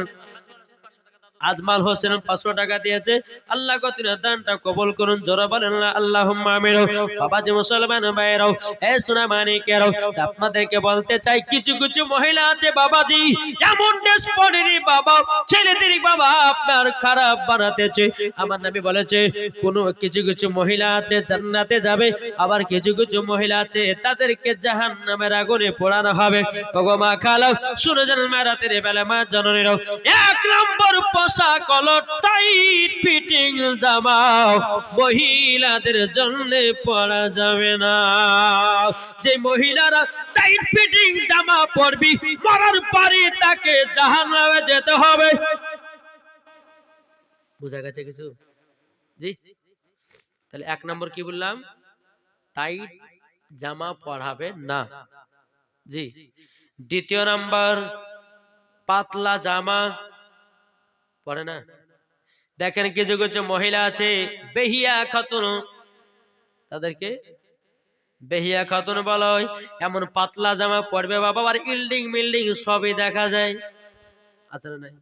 আজমাল হোসেন 500 টাকা দিয়েছে, আল্লাহ কতির দানটা কবুল করুন, জোরে বলেন না আল্লাহুম্মা আমিন। বাবাজি মুসলমান ভাইরাও, এ সোনা মানিকেরাও, আপনাদেরকে বলতে চাই, কিছু কিছু মহিলা আছে বাবাজি এমন ড্রেস পরেনি বাবা, ছেলেদের বাবা আপনার খারাপ বানাতেছে। আমার নবী বলেছে কোন কিছু কিছু মহিলা আছে জান্নাতে যাবে, আবার কিছু কিছু মহিলা আছে তাদেরকে জাহান্নামের আগুনে পোড়ানো হবে। ওগো মা খালা, শুনে যান মা, রাতের বেলা মা জননীরাও, 1 নম্বর পোশাক হলো টাইট ফিটিং জামা, মহিলাদের জন্য পরা যাবে না। যে মহিলারা টাইট ফিটিং জামা পরবি, মরার পরে তাকে জাহান্নামে যেতে হবে। বুঝা গেছে কিছু? জি। তাহলে 1 নম্বর কি বললাম? টাইট জামা পরাবে না। জি। 2 নাম্বার পাতলা জামা পরে না। দেখেন কিছু কিছু মহিলা আছে বেহিয়া খাতুন, তাদেরকে বেহিয়া খাতুন বলা হয়। এমন পাতলা জামা পরবে বাবা, আর ইল্ডিং মিল্ডিং সবই দেখা যায়। আছে না নাই?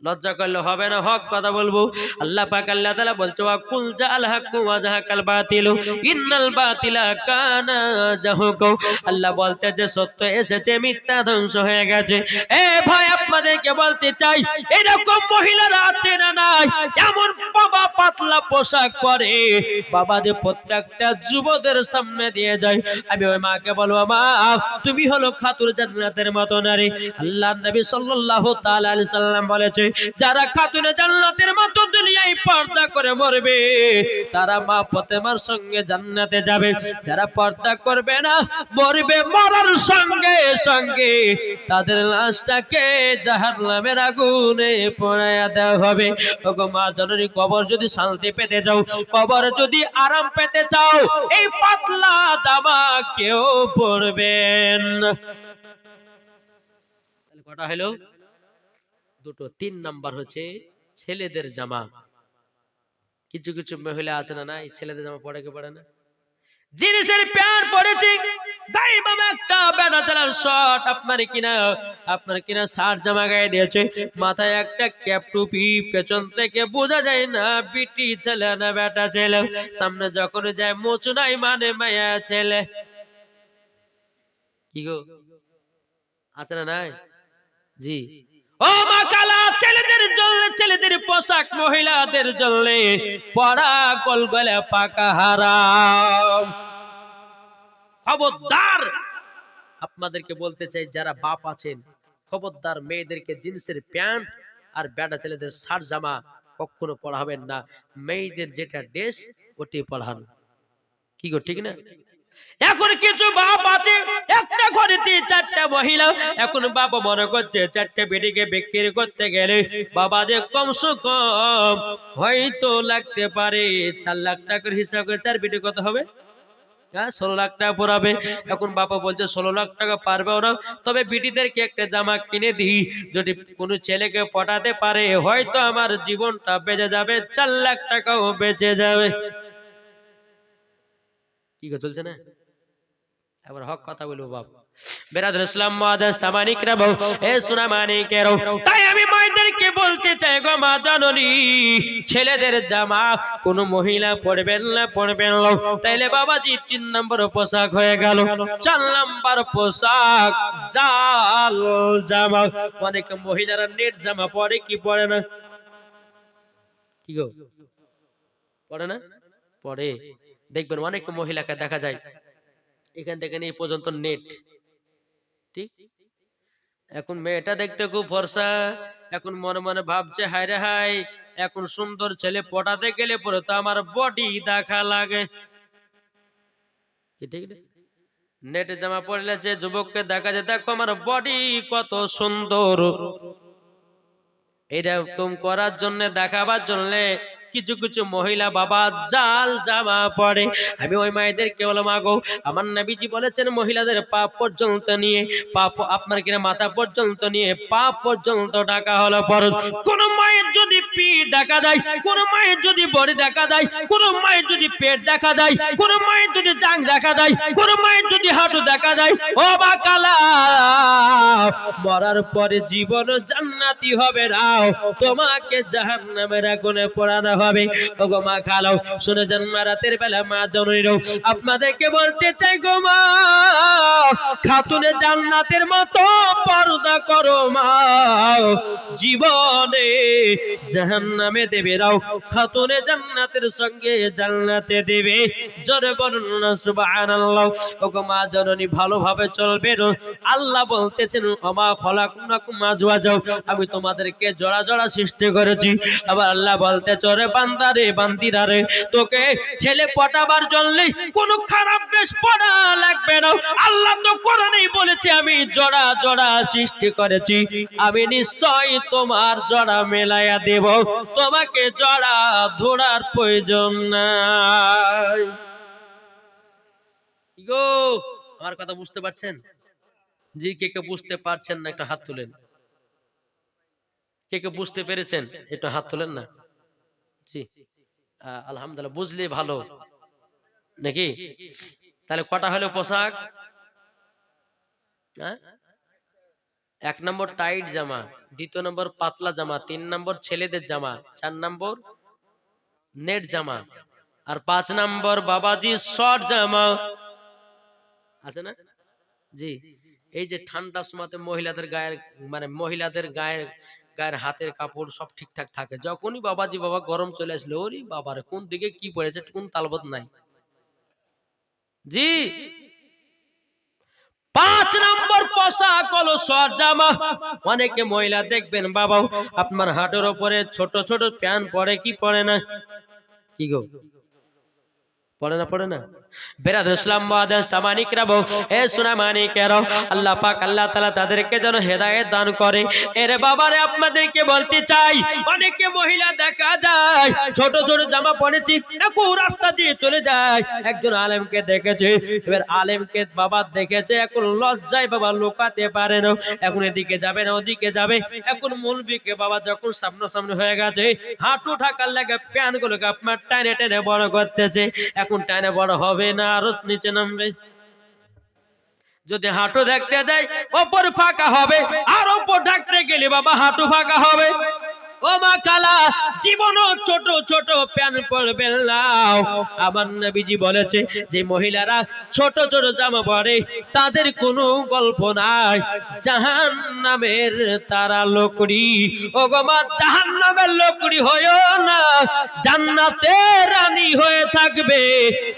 লজ্জা করলে হবে না, হক কথা বলবো। আল্লাহ পাক আল্লাহ তাআলা বলছে, ওয়া কুল জাআল হাক্কু ওয়া জাহাকাল বাতিলু ইন্নাল বাতিলা কানা জাহুকা। আল্লাহ বলতে যে সত্য এসেছে, মিথ্যা ধ্বংস হয়ে গেছে। এ ভাই, আপনাদেরকে বলতে চাই, এরকম মহিলারা আছে না নাই? এমন বাবা পাতলা পোশাক পরে বাবা যে প্রত্যেকটা যুবকদের সামনে দিয়ে যায়। আমি ওই মাকে বলবো, মা তুমি হলো খাতুর জান্নাতের মতো নারী। আল্লাহর নবী সাল্লাল্লাহু তাআলা আলাইহি সাল্লাম বলেছে, যারা খাতুনে জান্নাতের মতো দুনিয়ায় পর্দা করে মরবে তারা মা ফাতেমার সঙ্গে জান্নাতে যাবে। যারা পর্দা করবে না, মরবে, মরার সঙ্গে সঙ্গে তাদের লাশটাকে জাহান্নামের আগুনে পোড়ায়া দেওয়া হবে। ওগো মা জননী, কবর যদি শান্তি পেতে চাও, কবর যদি আরাম পেতে চাও, এই পাতলা জামা কেউ পরবেন না। কটা হলো? দুটো। 3 নাম্বার হচ্ছে ছেলেদের জামা। কিছু কিছু মহিলা আছে না, নাই ছেলেদের জামা পরে কি পড়ে না, জিনিসের প্যান্ট পরেছি, গায়ে বাবা একটা বেড়া চালার শর্ট, আপনার কিনা শার্ট জামা গায়ে দিয়েছে, মাথায় একটা ক্যাপ টুপি, পেছন থেকে বোঝা যায় না বিটি ছেলে না বেটা ছেলে, সামনে যখন যায় মোচু নাই মানে মায়া ছেলে। কি গো, আছে না নাই? জি। ও মা কালা, ছেলেদের জন্য ছেলেদের পোশাক, মহিলাদের জন্য পরা গোলগোলা পাকা হারাম। খবরদার, আপনাদেরকে বলতে চাই যারা বাপ আছেন, খবরদার মেয়েদেরকে জিন্সের প্যান্ট আর বেটা ছেলেদের শার্ট জামা কখনো পড়াবেন না। মেয়েদের যেটা ড্রেস ওটি পড়ান। কি গো, ঠিক না? এখন কিছু বাপ আছে একটা ঘরে 3-4টা মহিলা, এখন বাবা মনে করছে 4টে বেটিকে বিক্রি করতে গেলে বাবা যে কমসে কম হয়তো লাগতে পারে 4 লাখ টাকার হিসাব করে 4 বেটি কত হবে? 16 লাখ টাকা পড়াবে। এখন বাবা বলছে 16 লাখ টাকা পারবেও না, তবে বিটিদেরকে একটা জামা কিনে দিই, যদি কোনো ছেলেকে পটাতে পারে হয়তো আমার জীবনটা বেঁচে যাবে, 4 লাখ টাকাও বেঁচে যাবে। কি চলছে না? এবার হক কথা বলবো বাপ। বেরাদুল ইসলাম মুআদ্দাস সামানিকরা বউ, এ সোনা মানিকেরও, তাই আমি মায়েদেরকে বলতে চাই গো মা জননী, ছেলেদের জামা কোন মহিলা পরবেন না, পরবেন না। তাইলে বাবাজি 3 নম্বর পোশাক হয়ে গেল। 4 নম্বর পোশাক জাল জামা। অনেক মহিলারা নেট জামা পরে কি পরে না? কি গো, পরে না? পরে। দেখবেন অনেক মহিলাকে দেখা যায় এখান থেকে এই পর্যন্ত নেট, ঠিক? এখন মেয়েটা দেখতে খুব ফর্সা, এখন মনে মনে ভাবছে হায় রে হায়, এখন সুন্দর ছেলে পটাতে গেলে পরে তো আমার বডি দেখা লাগে। ঠিক না? নেটে জামা পরলে যে যুবককে দেখা যায়, দেখো আমার বডি কত সুন্দর, এরকম করার জন্য, দেখাবার জন্য কিছু কিছু মহিলা বাবা জাল জামা পরে। আমি ওই মায়েদেরকে বললাম, আগো আমার নবীজি বলেছেন মহিলাদের পা পর্যন্ত নিয়ে, আপনার কিনা মাথা পর্যন্ত নিয়ে পা পর্যন্ত ঢাকা হলো ফরজ। কোন মায়ের যদি পিঠ দেখা যায়, কোন মায়ের যদি বডি দেখা যায়, কোন মায়ের যদি পেট দেখা যায়, কোন মায়ের যদি জাং দেখা যায়, কোন মায়ের যদি হাঁটু দেখা যায়, ও মা কালা, মরার পরে জীবন জান্নাতি হবে না, তোমাকে জাহান্নামের আগুনে পোড়ানো হবে। ওগো মা খালাও, শুনে যান মা, রাতের বেলা মা জননীরও আপনাদেরকে বলতে চাই গো মা, খাতুনে জান্নাতের মতো পর্দা করো মা, জীবনে জাহান্নামে দেবে নাও, খাতুনে জান্নাতের সঙ্গে জান্নাতে দেবে। জোরে বলুন না সুবহানাল্লাহ। ওগো মা জননী, ভালোভাবে চলবে। আল্লাহ বলতেছেন ওমা খলাকনাকুম আজওয়াজা, আমি তোমাদেরকে জোড়া জোড়া সৃষ্টি করেছি। আবার আল্লাহ বলতে চরে বান্দা রে, বান্দিরা রে, তোকে ছেলে পটাবার জন্য কোনো খারাপ বেশ পড়া লাগবে না। আল্লাহ তো কোরআনেই বলেছে আমি জোড়া জোড়া সৃষ্টি করেছি, আমি নিশ্চয় তোমার জোড়া মেলায়া দেব, তোমাকে জোড়া ধরার প্রয়োজন নাই। গো, আমার কথা বুঝতে পারছেন? জি, কে কে বুঝতে পারছেন না একটা হাত তুলেন। কে কে বুঝতে পেরেছেন একটু হাত তুলেন না। জি, আলহামদুলিল্লাহ, বুঝলে ভালো নাকি? তাহলে কটা হলো পোশাক? 1 নম্বর টাইট জামা, 2 নম্বর পাতলা জামা, 3 নম্বর ছেলেদের জামা, 4 নম্বর নেট জামা, আর 5 নম্বর বাবাজি শর্ট জামা, আছে না? জি। এই যে ঠান্ডার সময়তে মহিলাদের গায়ের, মানে মহিলাদের গায়ের হাতের কাপড় সব ঠিকঠাক থাকে, যখনই বাবাজি বাবা গরম চলে আসলে ওরে বাবারে কোন দিকে কি পড়েছে কোন তালবত নাই। জি। 5 নম্বর পোশাক হলো শর্ট জামা। অনেকে মহিলা দেখবেন বাবা আপনার হাঁটুর উপরে ছোট ছোট প্যান্ট পরে কি পরে না? কি গো, পড়ে না বেরাদুল ইসলাম মুআদ্দাস সামানিকরাবো এ সোনা মানিকেরা আল্লাহ পাক আল্লাহ তাআলা তাদেরকে যেন হেদায়েত দান করে। এর বাবারে আপনাদেরকে বলতে চাই, অনেকে মহিলা দেখা যায় ছোট ছোট জামা পরেছি একটু রাস্তা দিয়ে চলে যায়, একজন আলেমকে দেখেছে, এবার আলেমকে বাবা দেখেছে, এখন লজ্জায় বাবা লুকাতে পারে না, এখন এদিকে যাবে না ওদিকে যাবে, এখন মৌলবীকে বাবা যখন সামনাসামনি হয়ে গেছে হাঁটু ঢাকার লাগে প্যান গুলোকে আপনার টানে টেনে বড় করতেছে, এখন টানে বড় হবে না আরো নিচে নামবে। যদি হাঁটু দেখতে যায় ওপর ফাঁকা হবে, আর ওপর ঢাকতে গেলে বাবা হাঁটু ফাঁকা হবে। ও মা কালা, জীবনও ছোট ছোট প্যান পরবেন না। আমার নবীজি বলেছে যে মহিলারা ছোট ছোট জামা পরে তাদের কোনো গল্প নাই, জাহান্নামের তারা লোকড়ি। ও গো মা, জাহান্নামের লোকড়ি হয়ো না, জান্নাতের রানী হয়ে থাকবে।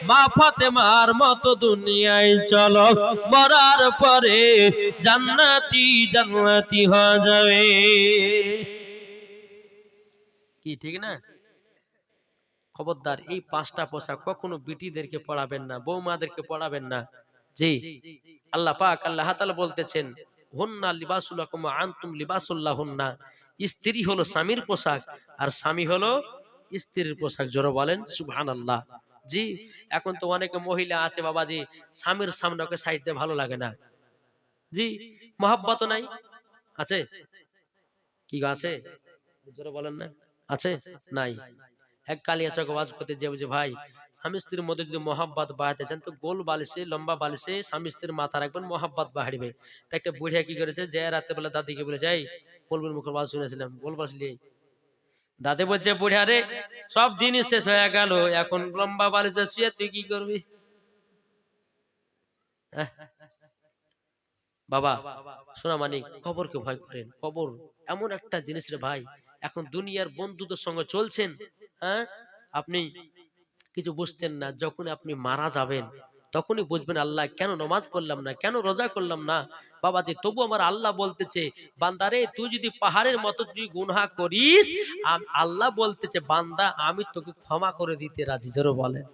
মা ফাতেমার মতো দুনিয়ায় চলো, মরার পরে জান্নাতি জান্নাতি হয়ে যাবে। কি ঠিক না? খবরদার এই পাঁচটা পোশাক কখনো বিটিদেরকে পড়াবেন না, বৌমাদেরকে পড়াবেন না। জি, আল্লাহ পাক আল্লাহ তাআলা বলতেছেন হুন্না লিবাসুল লাকুম ওয়া আনতুম লিবাসুল লাহুন্না। স্ত্রী হলো স্বামীর পোশাক আর স্বামী হলো স্ত্রীর পোশাক। জোরে বলেন সুবহানাল্লাহ। জি, এখন তো অনেক মহিলা আছে বাবাজি স্বামীর সামনে ওকে সাইড দিয়ে ভালো লাগে না। জি, মহব্বত নাই, আছে কি আছে? জোরে বলেন না, আছে নাই? এক কালিয়াচক ওয়াজ করতে যে বুঝে ভাই স্বামী স্ত্রীর মধ্যে যদি মহাব্বত বাড়াতে চান তো গোল বালিশে লম্বা বালিশে স্বামী স্ত্রীর মাথা রাখবেন, মহাব্বত বাড়বে। তাই একটা বুড়িয়া কি করেছে, যে রাতে বেলা দাদিকে বলেছে এই বলবেন মুখের ওয়াজ শুনেছিলাম, গোল বালিশ। দাদি বলছে বুড়িয়া রে সব দিনই শেষ হয়ে গেল, এখন লম্বা বালিশে শুয়ে তুই কি করবি? বাবা শোনা মানে কবরকে ভয় করেন। কবর এমন একটা জিনিস রে ভাই, এখন দুনিয়ার বন্ধুদের সঙ্গে চলছেন, হ্যাঁ আপনি কিছু বুঝতেন না, যখন আপনি মারা যাবেন তখনই বুঝবেন আল্লাহ কেন নামাজ পড়লাম না, কেন রোজা করলাম না। বাবাজি তবু আমার আল্লাহ বলতেছে বান্দারে তুই যদি পাহাড়ের মতো তুই গুনাহ করিস, আল্লাহ বলতেছে বান্দা আমি তোকে ক্ষমা করে দিতে রাজি। জোরে বলেন।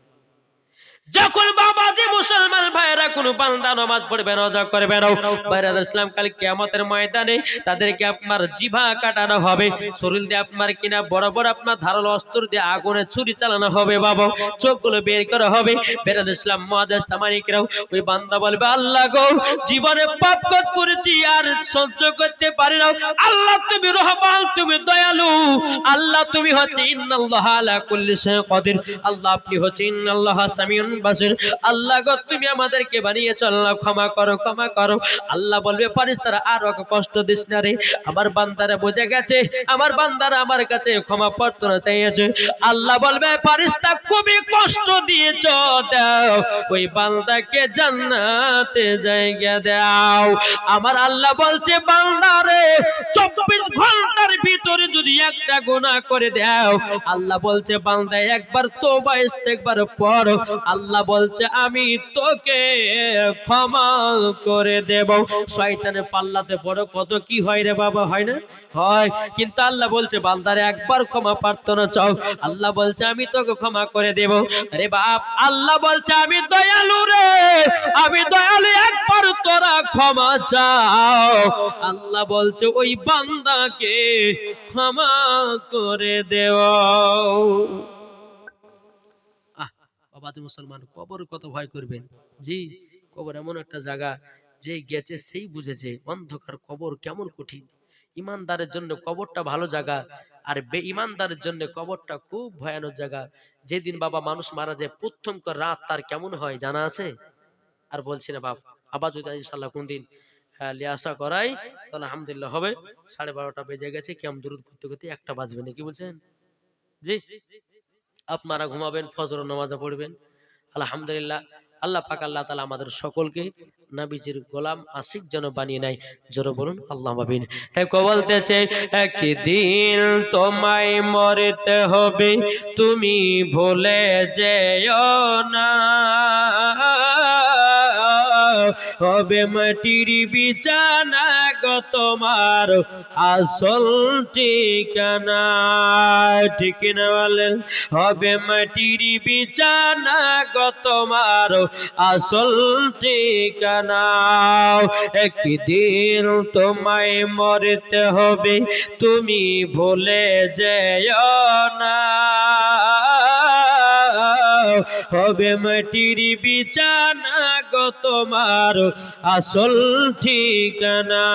যখন বাবাজি মুসলমান ভাইরা কোনো বান্দা নামাজ পড়বে রোজা করবে না, বাইরাদার ইসলাম কাল কিয়ামতের ময়দানে তাদেরকে আপনার জিভা কাটানো হবে, শরীর দিয়ে আপনার কিনা বড় বড় আপনার ধারালো অস্ত্র দিয়ে আগুনে ছুরি চালানো হবে, বাবা চোখগুলো বের করা হবে। বাইরাদার ইসলাম মুআদ্দাস সামানিকরাও ওই বান্দা বলবে আল্লাহ গো জীবনে পাপ কাজ করেছি আর সহ্য করতে পারি না, আল্লাহ তুমি রহমান তুমি দয়ালু, আল্লাহ তুমি হচ্ছে ইন্নাল্লাহা আলা কুল্লি শাইইন কাদির, আল্লাহ আপনি হচ্ছে ইন্নাল্লাহা সামিউন বাসির, আল্লাহ গো তুমি আমাদেরকে বানিয়েছো, আল্লাহ ক্ষমা করো ক্ষমা করো। আল্লাহ বলবে ফেরেশতারা আর ওকে কষ্ট দিস না রে, আমার বান্দারা বুঝে গেছে, আমার বান্দারা আমার কাছে ক্ষমা প্রার্থনা চাইছে। আল্লাহ বলবে ফেরেশতা খুবই কষ্ট দিয়েছো, দাও ওই বান্দাকে জান্নাতে জায়গা দাও। আমার আল্লাহ বলছে বান্দারে 24 ঘন্টার ভিতরে যদি একটা গুনাহ করে দাও, আল্লাহ বলছে বান্দা একবার তওবা ইস্তেগফার পড়ো, আল্লাহ বলছে আমি তোকে ক্ষমা করে দেব। শয়তানের পাল্লাতে বড় কত কি হয় রে বাবা, হয় না? হয়। কিন্তু আল্লাহ বলছে বান্দারে একবার ক্ষমা প্রার্থনা চাও, আল্লাহ বলছে আমি তোকে ক্ষমা করে দেব। আরে বাপ, আল্লাহ বলছে আমি দয়ালু রে, আমি দয়ালু, একবার তোরা ক্ষমা চাও, আল্লাহ বলছে ওই বান্দাকে ক্ষমা করে দেও। বাবাতে মুসলমান কবর কত ভয় করবেন। জি, কবর এমন একটা জায়গা যে গেছে সেই বুঝেছে অন্ধকার কবর কেমন কঠিন। ইমানদারের জন্য কবরটা ভালো জায়গা, আর বেঈমানদারের জন্য কবরটা খুব ভয়ানক জায়গা। যেদিন বাবা মানুষ মারা যায় প্রথম রাত তার কেমন হয় জানা আছে? আর বলছি না বাপ, আবার যদি ইনশাআল্লাহ কোন দিন লিয়াসা করাই তাহলে আলহামদুলিল্লাহ হবে। 12:30 বেজে গেছে, কিয়াম দুরুদ করতে করতে 1টা বাজবে না, কি বলছেন? জি, আপনারা ঘুমাবেন, ফজর নামাজে পড়বেন। আলহামদুলিল্লাহ, আল্লাহ পাক আল্লাহ তাআলা আমাদের সকলকে নবীজির গোলাম আশিক যেন বানিয়ে নেয়। জোরে বলুন আল্লাহুম্মা আমিন। তাই কো বলতেছে একদিন তোমায় মরতে হবে, তুমি ভুলে যেও না, হবে মাটির বিছানা গো তোমার আসল ঠিকানা। ঠিক না বলেন? হবে মাটির বিছানা গো তোমার আসল ঠিকানা। একদিন তোমায় মরতে হবে, তুমি ভুলে যেও না। হবে মাটির বিছানা গো তোমার আসল ঠিকানা।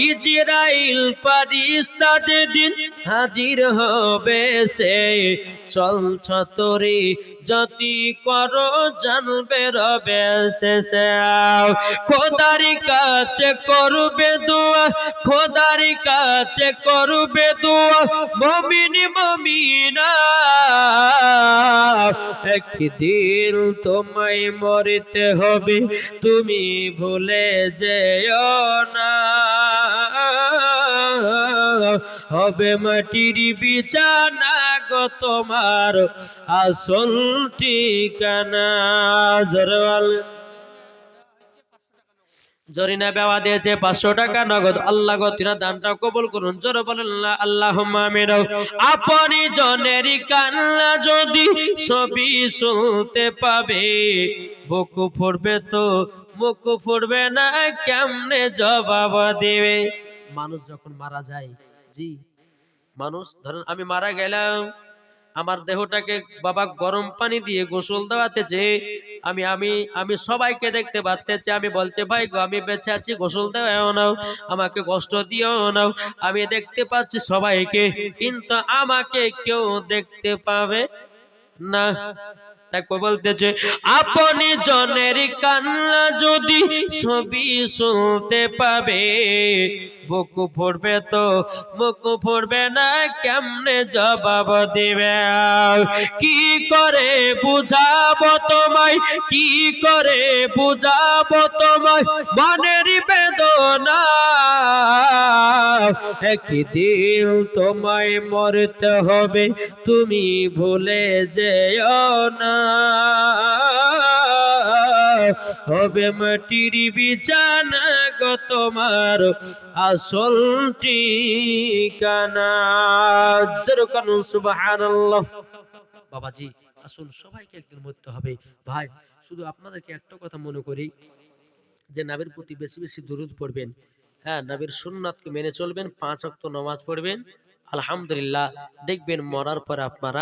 ইজরাইল ফারিস্তা যেদিন হাজির হবে সে, চলছ তোরে যতি করো জানবে রবে শেষে। খোদার কাছে করবে দোয়া, খোদার কাছে করবে দোয়া মুমিন মুমিনা। একদিন তোমায় মরতে হবে, তুমি ভুলে যেও না। হবে মাটির বিছানা গো তোমার আসল ঠিকানা। জরওয়াল জরিনা বেওয়া দিয়েছে 500 টাকা নগদ। আল্লাহ গো তিনা দানটা কবুল করুন। জোরে বলেন আল্লাহুম্মা আমিন। আপনি জনের কান্না যদি সবই শুনতে পাবে, বুক ফুটবে তো মুখ ফুটবে না, কেমনে জবাব দেবে? মানুষ যখন মারা যায়, জি মানুষ ধরেন আমি মারা গেলাম, আমার দেহটাকে বাবা গরম পানি দিয়ে গোসল দেওয়াতেছে, আমি আমি আমি সবাইকে দেখতে পাচ্তেছি, আমি বলছে ভাই গো আমি বেঁচে আছি, গোসল দেওয়াও নাও, আমাকে কষ্ট দিও নাও। আমি দেখতে পাচ্ছি সবাইকে, কিন্তু আমাকে কেউ দেখতে পাবে না। তাই বলতেছে আপনি জনের কান্না যদি সবই শুনতে পাবে, বুক ফুটবে তো মুখ ফুটবে না, কেমনে জবাব দিবে? কি করে বুঝাবো তোমায়, কি করে বুঝাবো তোমায় মনের বেদনা। একদিন তোমায় মরতে হবে, তুমি ভুলে যেও না। হবে মাটির বিছানা গো তোমার আসল ঠিকানা। যেরকম সুবহানাল্লাহ। বাবাজি আসুন সবাইকে একদিন মরতে হবে ভাই। শুধু আপনাদেরকে একটা কথা মনে করি যে নবীর প্রতি বেশি বেশি দরুদ পড়বেন। হ্যাঁ, নবীর সুন্নাতকে মেনে চলবেন, 5 ওয়াক্ত নামাজ পড়বেন। আলহামদুলিল্লাহ দেখবেন মরার পর আপনারা